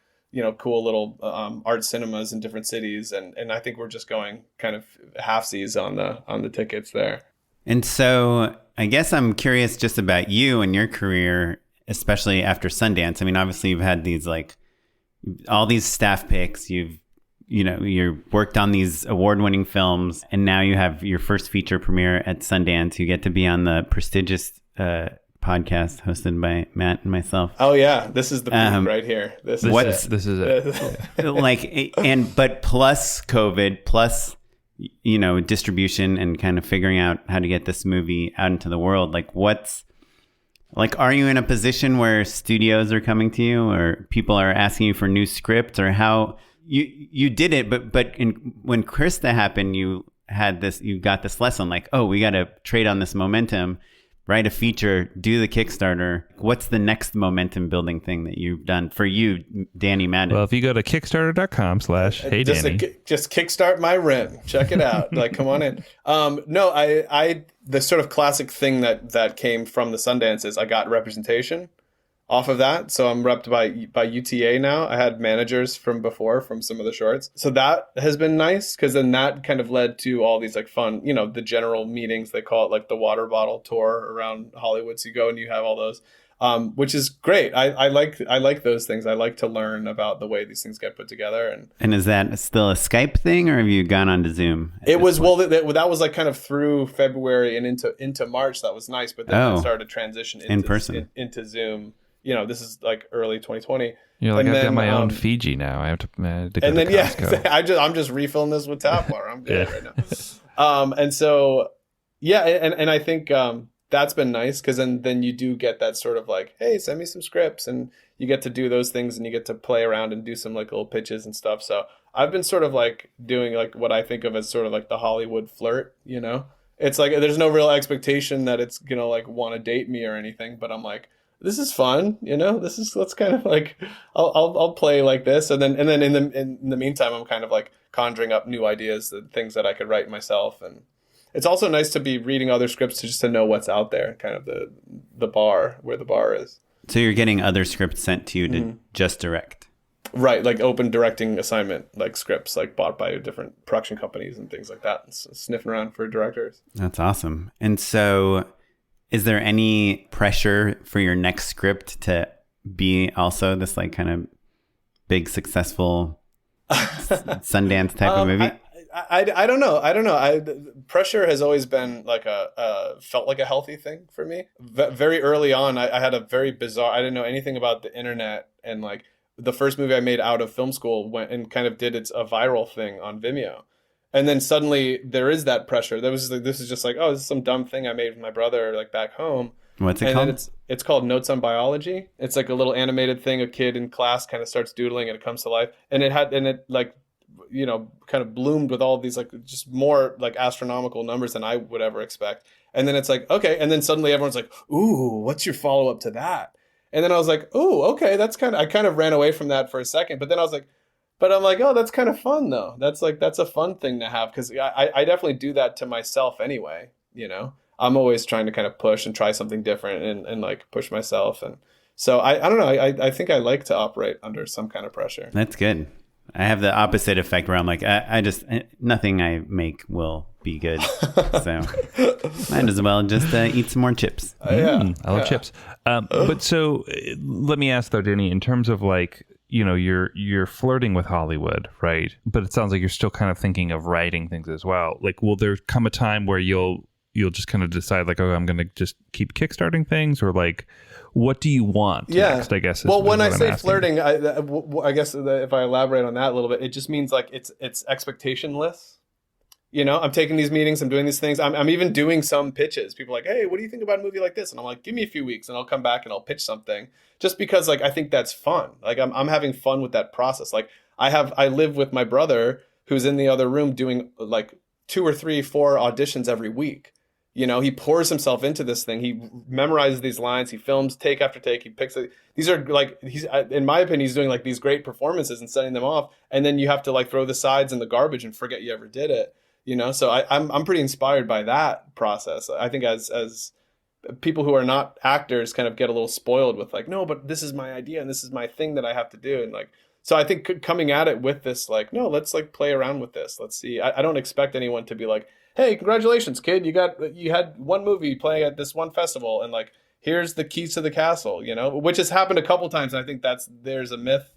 cool little art cinemas in different cities. And I think we're just going kind of halfsies on the tickets there. And so I guess I'm curious just about you and your career, especially after Sundance. I mean, obviously you've had these like all these staff picks, you've worked on these award-winning films, and now you have your first feature premiere at Sundance. You get to be on the prestigious podcast hosted by Matt and myself. Oh yeah, this is the peak right here. This is it. Like, but plus COVID, plus distribution and kind of figuring out how to get this movie out into the world. Like, are you in a position where studios are coming to you, or people are asking you for new scripts, or how? You did it, but when Krista happened, you got this lesson like, oh, we got to trade on this momentum, write a feature, do the Kickstarter. What's the next momentum building thing that you've done for you, Danny Madden? Well, if you go to kickstarter.com/heydanny, just kickstart my rent. Check it out. Like, come on in. No, I the sort of classic thing that came from the Sundance is I got representation off of that. So I'm repped by UTA now. I had managers from before from some of the shorts. So that has been nice, because then that kind of led to all these like fun, the general meetings, they call it like the water bottle tour around Hollywood. So you go and you have all those, which is great. I like those things. I like to learn about the way these things get put together. And is that still a Skype thing, or have you gone on to Zoom? It was, that was like kind of through February and into March. That was nice. But then I started to transition in person into Zoom. This is like early 2020. You're like, I've got my own Fiji now. I have to go to Costco. I'm just refilling this with tap water. I'm good right now. And so, yeah, and I think that's been nice, because then you do get that sort of like, hey, send me some scripts, and you get to do those things, and you get to play around and do some like little pitches and stuff. So I've been sort of like doing like what I think of as sort of like the Hollywood flirt. It's like there's no real expectation that it's gonna like want to date me or anything, but I'm like, this is fun, let's kind of like, I'll play like this. And then in the meantime, I'm kind of like conjuring up new ideas and things that I could write myself. And it's also nice to be reading other scripts just to know what's out there, kind of the bar, where the bar is. So you're getting other scripts sent to you to just direct. Right. Like open directing assignment, like scripts, like bought by different production companies and things like that. And sniffing around for directors. That's awesome. And so, is there any pressure for your next script to be also this like kind of big successful Sundance type of movie? I don't know. Pressure has always been like felt like a healthy thing for me. Very early on, I had a very bizarre. I didn't know anything about the internet, and like the first movie I made out of film school went and kind of did a viral thing on Vimeo. And then suddenly there is that pressure. This is just like, oh, this is some dumb thing I made with my brother like back home. What's it called? It's called Notes on Biology. It's like a little animated thing. A kid in class kind of starts doodling and it comes to life. And it like, kind of bloomed with all these like just more like astronomical numbers than I would ever expect. And then it's like, okay. And then suddenly everyone's like, ooh, what's your follow up to that? And then I was like, ooh, okay, I kind of ran away from that for a second. But then I was like, but I'm like, oh, that's kind of fun though. That's a fun thing to have, because I definitely do that to myself anyway. I'm always trying to kind of push and try something different and like push myself. And so I don't know. I think I like to operate under some kind of pressure. That's good. I have the opposite effect where I'm like, I just, nothing I make will be good. So might as well just eat some more chips. I love chips. But so let me ask though, Danny, in terms of like, you're flirting with Hollywood, right? But it sounds like you're still kind of thinking of writing things as well. Like, will there come a time where you'll just kind of decide like, oh, I'm going to just keep kickstarting things, or like, what do you want next, I guess? Well, when I say flirting, I guess if I elaborate on that a little bit, it just means like it's expectationless. I'm taking these meetings, I'm doing these things. I'm even doing some pitches. People are like, hey, what do you think about a movie like this? And I'm like, give me a few weeks and I'll come back and I'll pitch something, just because like I think that's fun. Like I'm having fun with that process. Like I live with my brother who's in the other room doing like 2 or 3, 4 auditions every week. He pours himself into this thing. He memorizes these lines. He films take after take. He picks it. These are like, in my opinion, he's doing like these great performances and setting them off. And then you have to like throw the sides in the garbage and forget you ever did it. So I'm pretty inspired by that process. I think as people who are not actors kind of get a little spoiled with like, no, but this is my idea and this is my thing that I have to do. And like, so I think coming at it with this, like, no, let's like play around with this. Let's see. I don't expect anyone to be like, hey, congratulations, kid. You had one movie playing at this one festival and like, here's the keys to the castle, which has happened a couple times. And I think there's a myth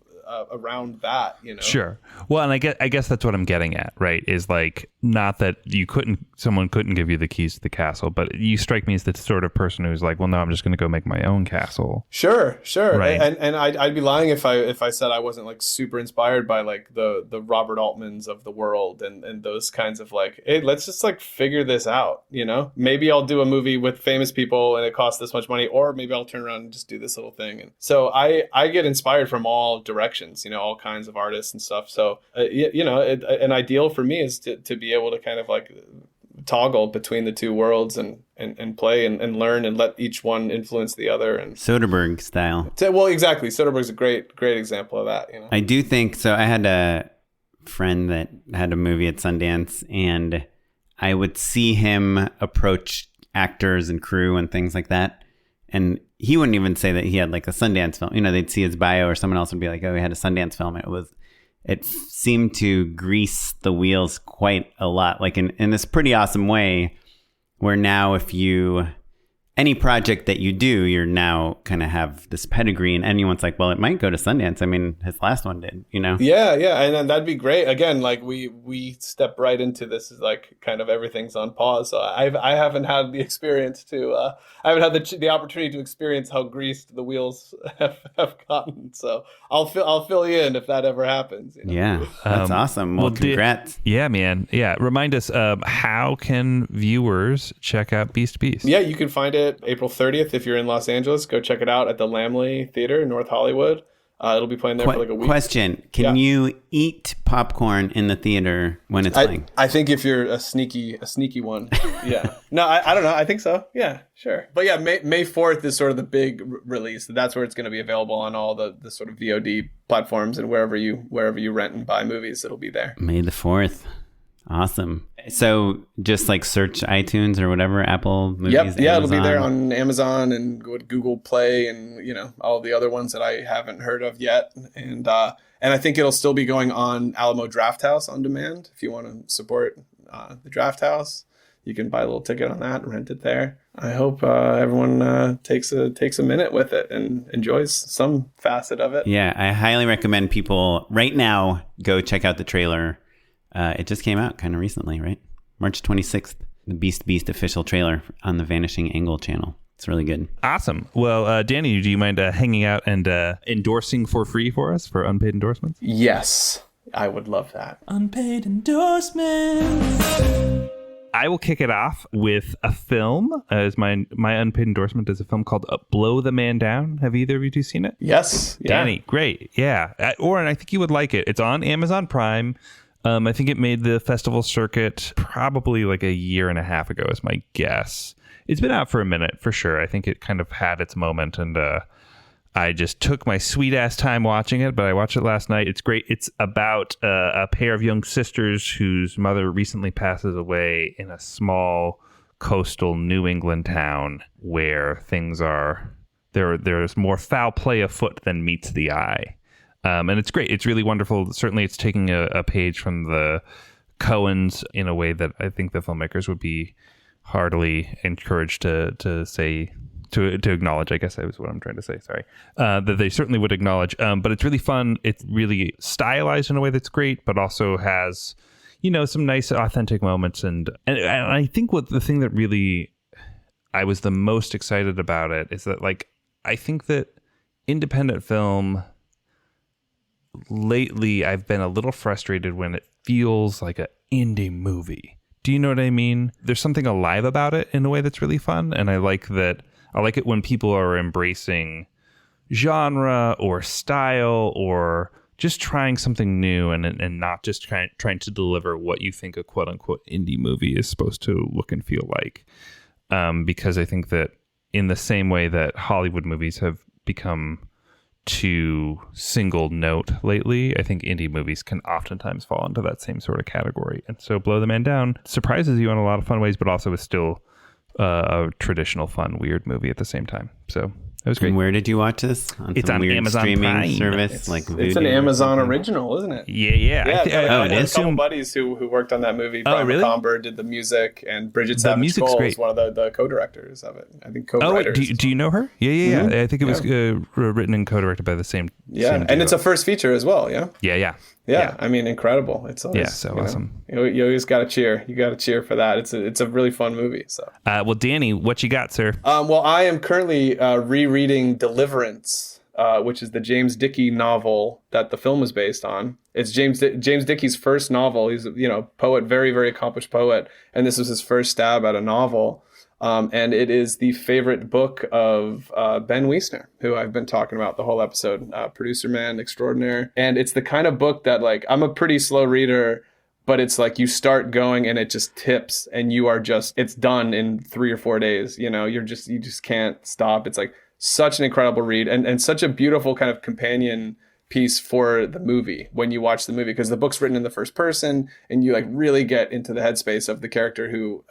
around that, Sure. Well, and I guess that's what I'm getting at, right? Is like, not that someone couldn't give you the keys to the castle, but you strike me as the sort of person who's like, well, no, I'm just going to go make my own castle. Sure. Right. And I'd be lying if I said I wasn't like super inspired by like the Robert Altmans of the world and those kinds of like, hey, let's just like figure this out, Maybe I'll do a movie with famous people and it costs this much money, or maybe I'll turn around and just do this little thing. And so I get inspired from all directions, all kinds of artists and stuff. So, an ideal for me is to be able to kind of like toggle between the two worlds and play and learn and let each one influence the other. And Soderbergh style. Well, exactly. Soderbergh's a great example of that. I do think so. I had a friend that had a movie at Sundance, and I would see him approach actors and crew and things like that. And he wouldn't even say that he had like a Sundance film. They'd see his bio, or someone else would be like, oh, he had a Sundance film. It seemed to grease the wheels quite a lot, like in this pretty awesome way, where now any project that you do, you're now kind of have this pedigree, and anyone's like, well, it might go to Sundance. I mean, his last one did, Yeah. And then that'd be great. Again, like we step right into this, is like kind of everything's on pause. So I haven't had the experience I haven't had the opportunity to experience how greased the wheels have gotten. So I'll fill you in if that ever happens. Yeah, that's awesome. Well, congrats. Yeah, man. Yeah. Remind us, how can viewers check out Beast Beast? Yeah, you can find it April 30th if you're in Los Angeles. Go check it out at the Lamley Theater in North Hollywood. It'll be playing there for like a week. Question: Can you eat popcorn in the theater when it's playing? I think if you're a sneaky one, yeah. No, I don't know. I think so. Yeah, sure. But yeah, May 4th is sort of the big release. That's where it's going to be available on all the sort of VOD platforms, and wherever you rent and buy movies, it'll be there. May the 4th. Awesome. So just like search iTunes or whatever, Apple Movies. Yep. Yeah, Amazon. It'll be there on Amazon and go to Google Play and all the other ones that I haven't heard of yet. And I think it'll still be going on Alamo Drafthouse on demand. If you want to support the Drafthouse, you can buy a little ticket on that and rent it there. I hope everyone takes a minute with it and enjoys some facet of it. Yeah, I highly recommend people right now go check out the trailer. It just came out kind of recently, right? March 26th, the Beast official trailer on the Vanishing Angle channel. It's really good. Awesome. Well, Danny, do you mind hanging out and endorsing for free for us for Unpaid Endorsements? Yes, I would love that. Unpaid Endorsements. I will kick it off with a film. As my unpaid endorsement is a film called Blow the Man Down. Have either of you two seen it? Yes. Yeah. Danny, great. Yeah. Oren, I think you would like it. It's on Amazon Prime. I think it made the festival circuit probably like a year and a half ago is my guess. It's been out for a minute for sure. I think it kind of had its moment, and I just took my sweet ass time watching it, but I watched it last night. It's great. It's about a pair of young sisters whose mother recently passes away in a small coastal New England town where things are there's more foul play afoot than meets the eye. And it's great. It's really wonderful. Certainly it's taking a page from the Coens in a way that I think the filmmakers would be heartily encouraged to say to acknowledge, I guess that was what I'm trying to say. Sorry. That they certainly would acknowledge. But it's really fun. It's really stylized in a way that's great, but also has, some nice authentic moments. And I think the thing that really I was the most excited about it is that, like, I think that independent film lately, I've been a little frustrated when it feels like an indie movie. Do you know what I mean? There's something alive about it in a way that's really fun. And I like it when people are embracing genre or style or just trying something new and not just trying to deliver what you think a quote unquote indie movie is supposed to look and feel like. Because I think that in the same way that Hollywood movies have become too single note lately, I think indie movies can oftentimes fall into that same sort of category. And so Blow the Man Down surprises you in a lot of fun ways, but also is still a traditional, fun, weird movie at the same time. So it was great. And where did you watch this? It's some on weird Amazon streaming Prime. service like Vudu It's an Amazon original, isn't it? Yeah. I had a assume couple buddies who worked on that movie. Brian really? McComber did the music, and Bridget The Savage music's Cole great. is one of the co-directors of it. I think Oh, co-writers. do you know her? Yeah. Mm-hmm. I think it was written and co-directed by the same. Yeah, same and duo. it's a first feature as well. Yeah. Yeah. I mean, incredible. It's always, so awesome. You always got to cheer. You got to cheer for that. It's a really fun movie. So, Well, Danny, what you got, sir? well, I am currently rereading Deliverance, which is the James Dickey novel that the film is based on. It's James Dickey's first novel. He's poet, very very accomplished poet, and this was his first stab at a novel. And it is the favorite book of Ben Wiesner, who I've been talking about the whole episode, producer man extraordinaire. And it's the kind of book that, like, I'm a pretty slow reader, but it's like you start going and it just tips and it's done in 3 or 4 days. You just can't stop. It's like such an incredible read and such a beautiful kind of companion piece for the movie when you watch the movie, because the book's written in the first person and you like really get into the headspace of the character who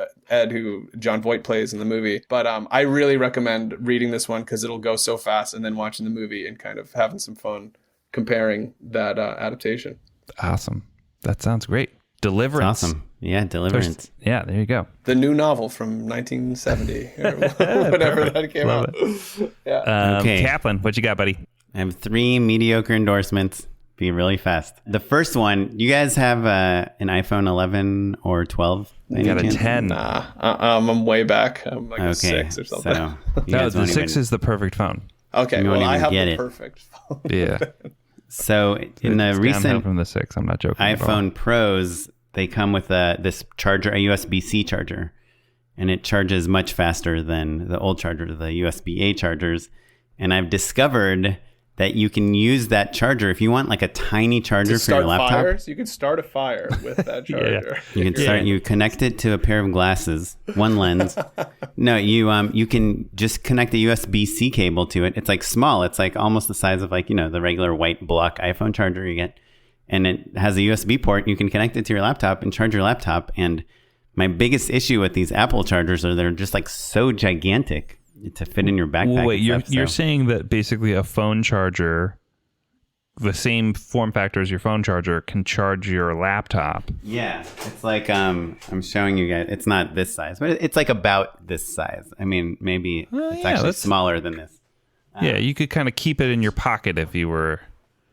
John Voight plays in the movie. But I really recommend reading this one because it'll go so fast, and then watching the movie and kind of having some fun comparing that adaptation. Awesome. That sounds great. Deliverance. Awesome. Yeah, Deliverance. Yeah, there you go. The new novel from 1970 or whatever that came Love out. Yeah. Okay. Kaplan, what you got, buddy? I have 3 mediocre endorsements. Be really fast. The first one, you guys have an iPhone 11 or 12? I got a chance? 10. Nah, I'm way back. I'm like a 6 or something. So No, the 6 is the perfect phone. Okay, You won't well, I even have get the it. perfect phone. Yeah. So in the It's downhill recent from the 6. I'm not joking at all. iPhone Pros, they come with this charger, a USB-C charger, and it charges much faster than the old charger, the USB-A chargers. And I've discovered that you can use that charger if you want like a tiny charger for your laptop. Fires? You can start a fire with that charger. You can start. You connect it to a pair of glasses, one lens. No, you can just connect a USB-C cable to it. It's like small. It's like almost the size of like the regular white block iPhone charger you get, and it has a USB port. You can connect it to your laptop and charge your laptop. And my biggest issue with these Apple chargers are they're just like so gigantic to fit in your backpack. Wait, you're saying that basically a phone charger, the same form factor as your phone charger, can charge your laptop? Yeah, it's like I'm showing you guys. It's not this size, but it's like about this size. I mean, maybe it's actually smaller than this. Yeah, you could kind of keep it in your pocket if you were.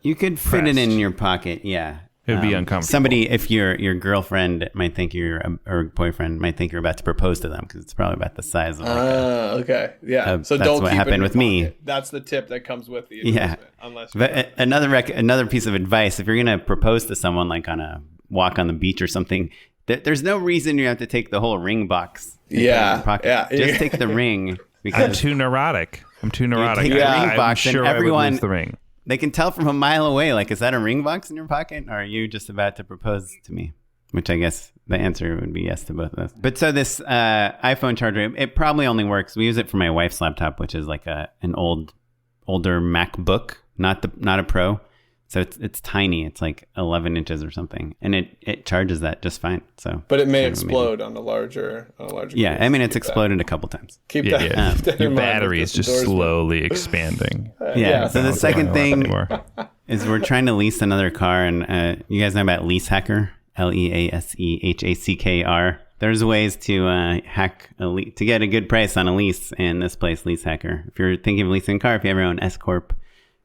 You could fit it in your pocket. Yeah. It would be uncomfortable. Somebody, if your girlfriend might think or boyfriend might think you're about to propose to them, because it's probably about the size of. Okay, yeah. So that's don't what keep happened it in with your me. pocket. That's the tip that comes with the Yeah. Unless But another piece of advice: if you're gonna propose to someone, like on a walk on the beach or something, there's no reason you have to take the whole ring box. In your pocket. Yeah. Just take the ring. I'm Because too neurotic. take the ring I'm box sure and I would everyone lose the ring. They can tell from a mile away, like, is that a ring box in your pocket? Or are you just about to propose to me? Which I guess the answer would be yes to both of those. But so this iPhone charger, it probably only works. We use it for my wife's laptop, which is like an older MacBook, not a Pro. So it's tiny. It's like 11 inches or something, and it charges that just fine. So, but it may explode on a larger. Yeah, case. I mean, it's exploded a couple times. Keep that. Keep that Your in mind battery with is this just endorsement. slowly expanding. Yeah. So the second thing Anymore. is we're trying to lease another car, and you guys know about Leasehackr, Leasehackr. there's ways to hack to get a good price on a lease in this place, Leasehackr. If you're thinking of leasing a car, if you have your own S Corp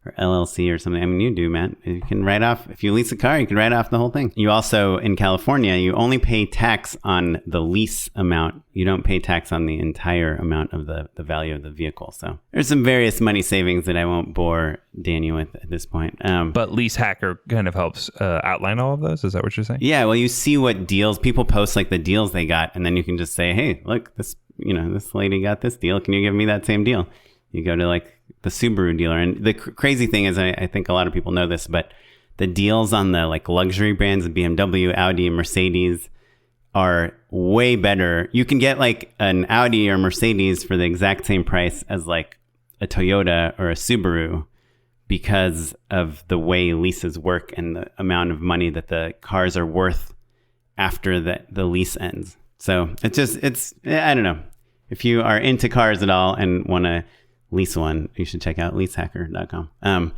or LLC or something, I mean, you do, Matt. You can write off, if you lease a car, you can write off the whole thing. You also, in California, you only pay tax on the lease amount. You don't pay tax on the entire amount of the value of the vehicle. So there's some various money savings that I won't bore Danny with at this point. But Leasehackr kind of helps outline all of those. Is that what you're saying? Yeah, well, you see what deals people post, like the deals they got, and then you can just say, hey, look, this lady got this deal. Can you give me that same deal? You go to like the Subaru dealer. And the crazy thing is, I think a lot of people know this, but the deals on the like luxury brands, BMW, Audi, and Mercedes are way better. You can get like an Audi or Mercedes for the exact same price as like a Toyota or a Subaru because of the way leases work and the amount of money that the cars are worth after the lease ends. So it's I don't know. If you are into cars at all and want to lease one, you should check out leasehackr.com on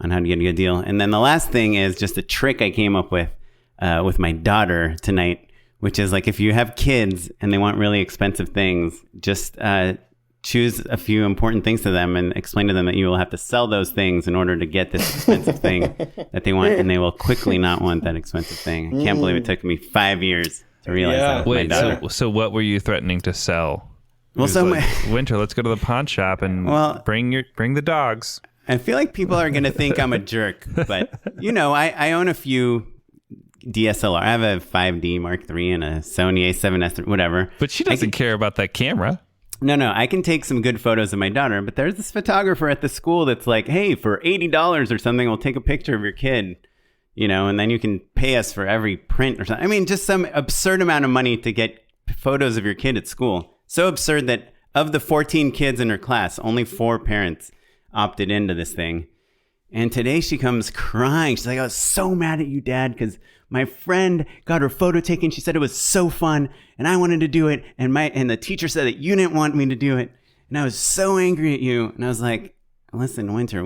how to get a good deal. And then the last thing is just a trick I came up with my daughter tonight, which is like if you have kids and they want really expensive things, just choose a few important things to them and explain to them that you will have to sell those things in order to get this expensive thing that they want, and they will quickly not want that expensive thing. I can't believe it took me 5 years to realize that with my daughter. So what were you threatening to sell? Well, Winter, let's go to the pawn shop and bring the dogs. I feel like people are going to think I'm a jerk, but I own a few DSLR. I have a 5D Mark III and a Sony A7S, whatever. But she doesn't care about that camera. No, I can take some good photos of my daughter, but there's this photographer at the school that's like, hey, for $80 or something, we'll take a picture of your kid, and then you can pay us for every print or something. I mean, just some absurd amount of money to get photos of your kid at school. So absurd that of the 14 kids in her class, only 4 parents opted into this thing. And today she comes crying. She's like, I was so mad at you, Dad, because my friend got her photo taken. She said it was so fun, and I wanted to do it. And the teacher said that you didn't want me to do it. And I was so angry at you. And I was like, listen, Winter,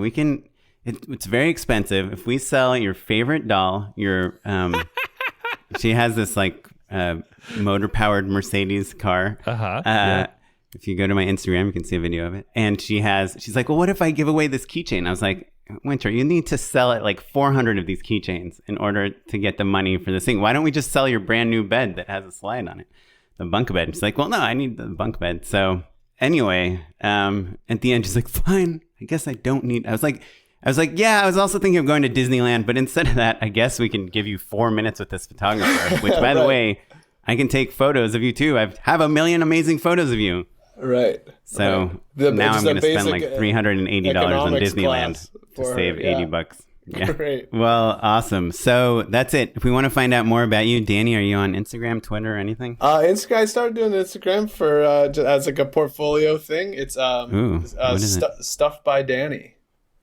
it's very expensive. If we sell your favorite doll, she has this like motor-powered Mercedes car. Yeah. If you go to my Instagram, you can see a video of it. And she's like, well, what if I give away this keychain? I was like, Winter, you need to sell it like 400 of these keychains in order to get the money for this thing. Why don't we just sell your brand new bed that has a slide on it? The bunk bed. She's like, well, no, I need the bunk bed. So anyway, at the end, she's like, fine, I guess I don't need, I was like, yeah, I was also thinking of going to Disneyland, but instead of that, I guess we can give you 4 minutes with this photographer, which by the way, I can take photos of you too. I have 1 million amazing photos of you. Right. So now I'm going to spend like $380 on Disneyland to save $80. Yeah. Great. Well, awesome. So that's it. If we want to find out more about you, Danny, are you on Instagram, Twitter, or anything? Instagram. I started doing Instagram for as like a portfolio thing. It's Stuff by Danny.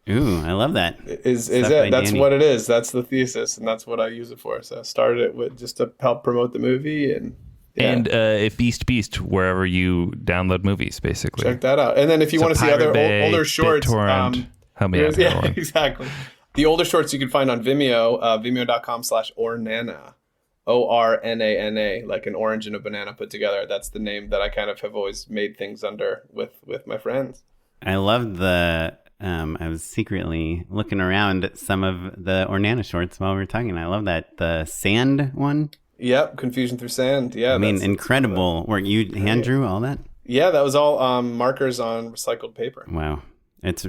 Ooh, I love that. Is it? That's Danny. What it is. That's the thesis, and that's what I use it for. So I started it with just to help promote the movie and. Yeah. And Beast, wherever you download movies, basically. Check that out. And then if you want to see other older shorts, help me out. Yeah, exactly. The older shorts you can find on Vimeo, vimeo.com/Ornana, Ornana, like an orange and a banana put together. That's the name that I kind of have always made things under with my friends. I love I was secretly looking around at some of the Ornana shorts while we were talking. I love that. The sand one. Yep, Confusion Through Sand. Yeah, I mean, incredible work. You hand drew all that? Yeah, that was all markers on recycled paper. Wow.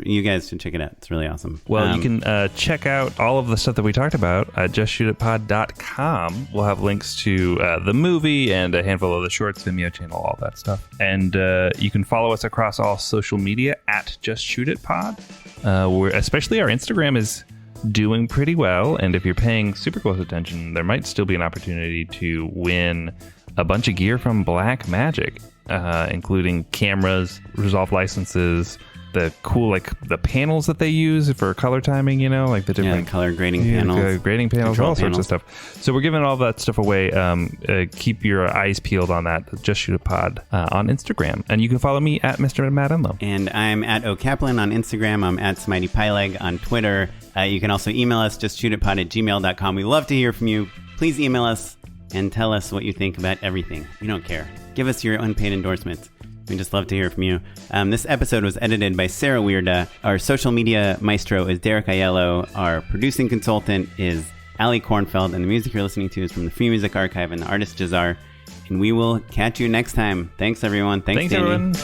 You guys should check it out. It's really awesome. Well, you can check out all of the stuff that we talked about at justshootitpod.com. We'll have links to the movie and a handful of the shorts, Vimeo channel, all that stuff. And you can follow us across all social media at justshootitpod. Especially our Instagram is doing pretty well, and if you're paying super close attention, there might still be an opportunity to win a bunch of gear from Black Magic, including cameras, Resolve licenses, the cool the panels that they use for color timing, like the different color grading panels, grading panels, all sorts of stuff. So we're giving all that stuff away. Keep your eyes peeled on that. Just Shoot a Pod on Instagram, and you can follow me at Mr. Madden. And I'm at O'Kaplan on Instagram. I'm at Smitey Pyleg on Twitter. You can also email us, justshootitpod@gmail.com. We love to hear from you. Please email us. and tell us what you think about everything. We don't care. Give us your unpaid endorsements. We just love to hear from you. This episode was edited by Sarah Weirda. Our social media maestro is Derek Aiello. Our producing consultant is Ali Kornfeld. And the music you're listening to is from the Free Music Archive and the artist Jahzzar. And we will catch you next time. Thanks, everyone. Thanks Danny. Everyone.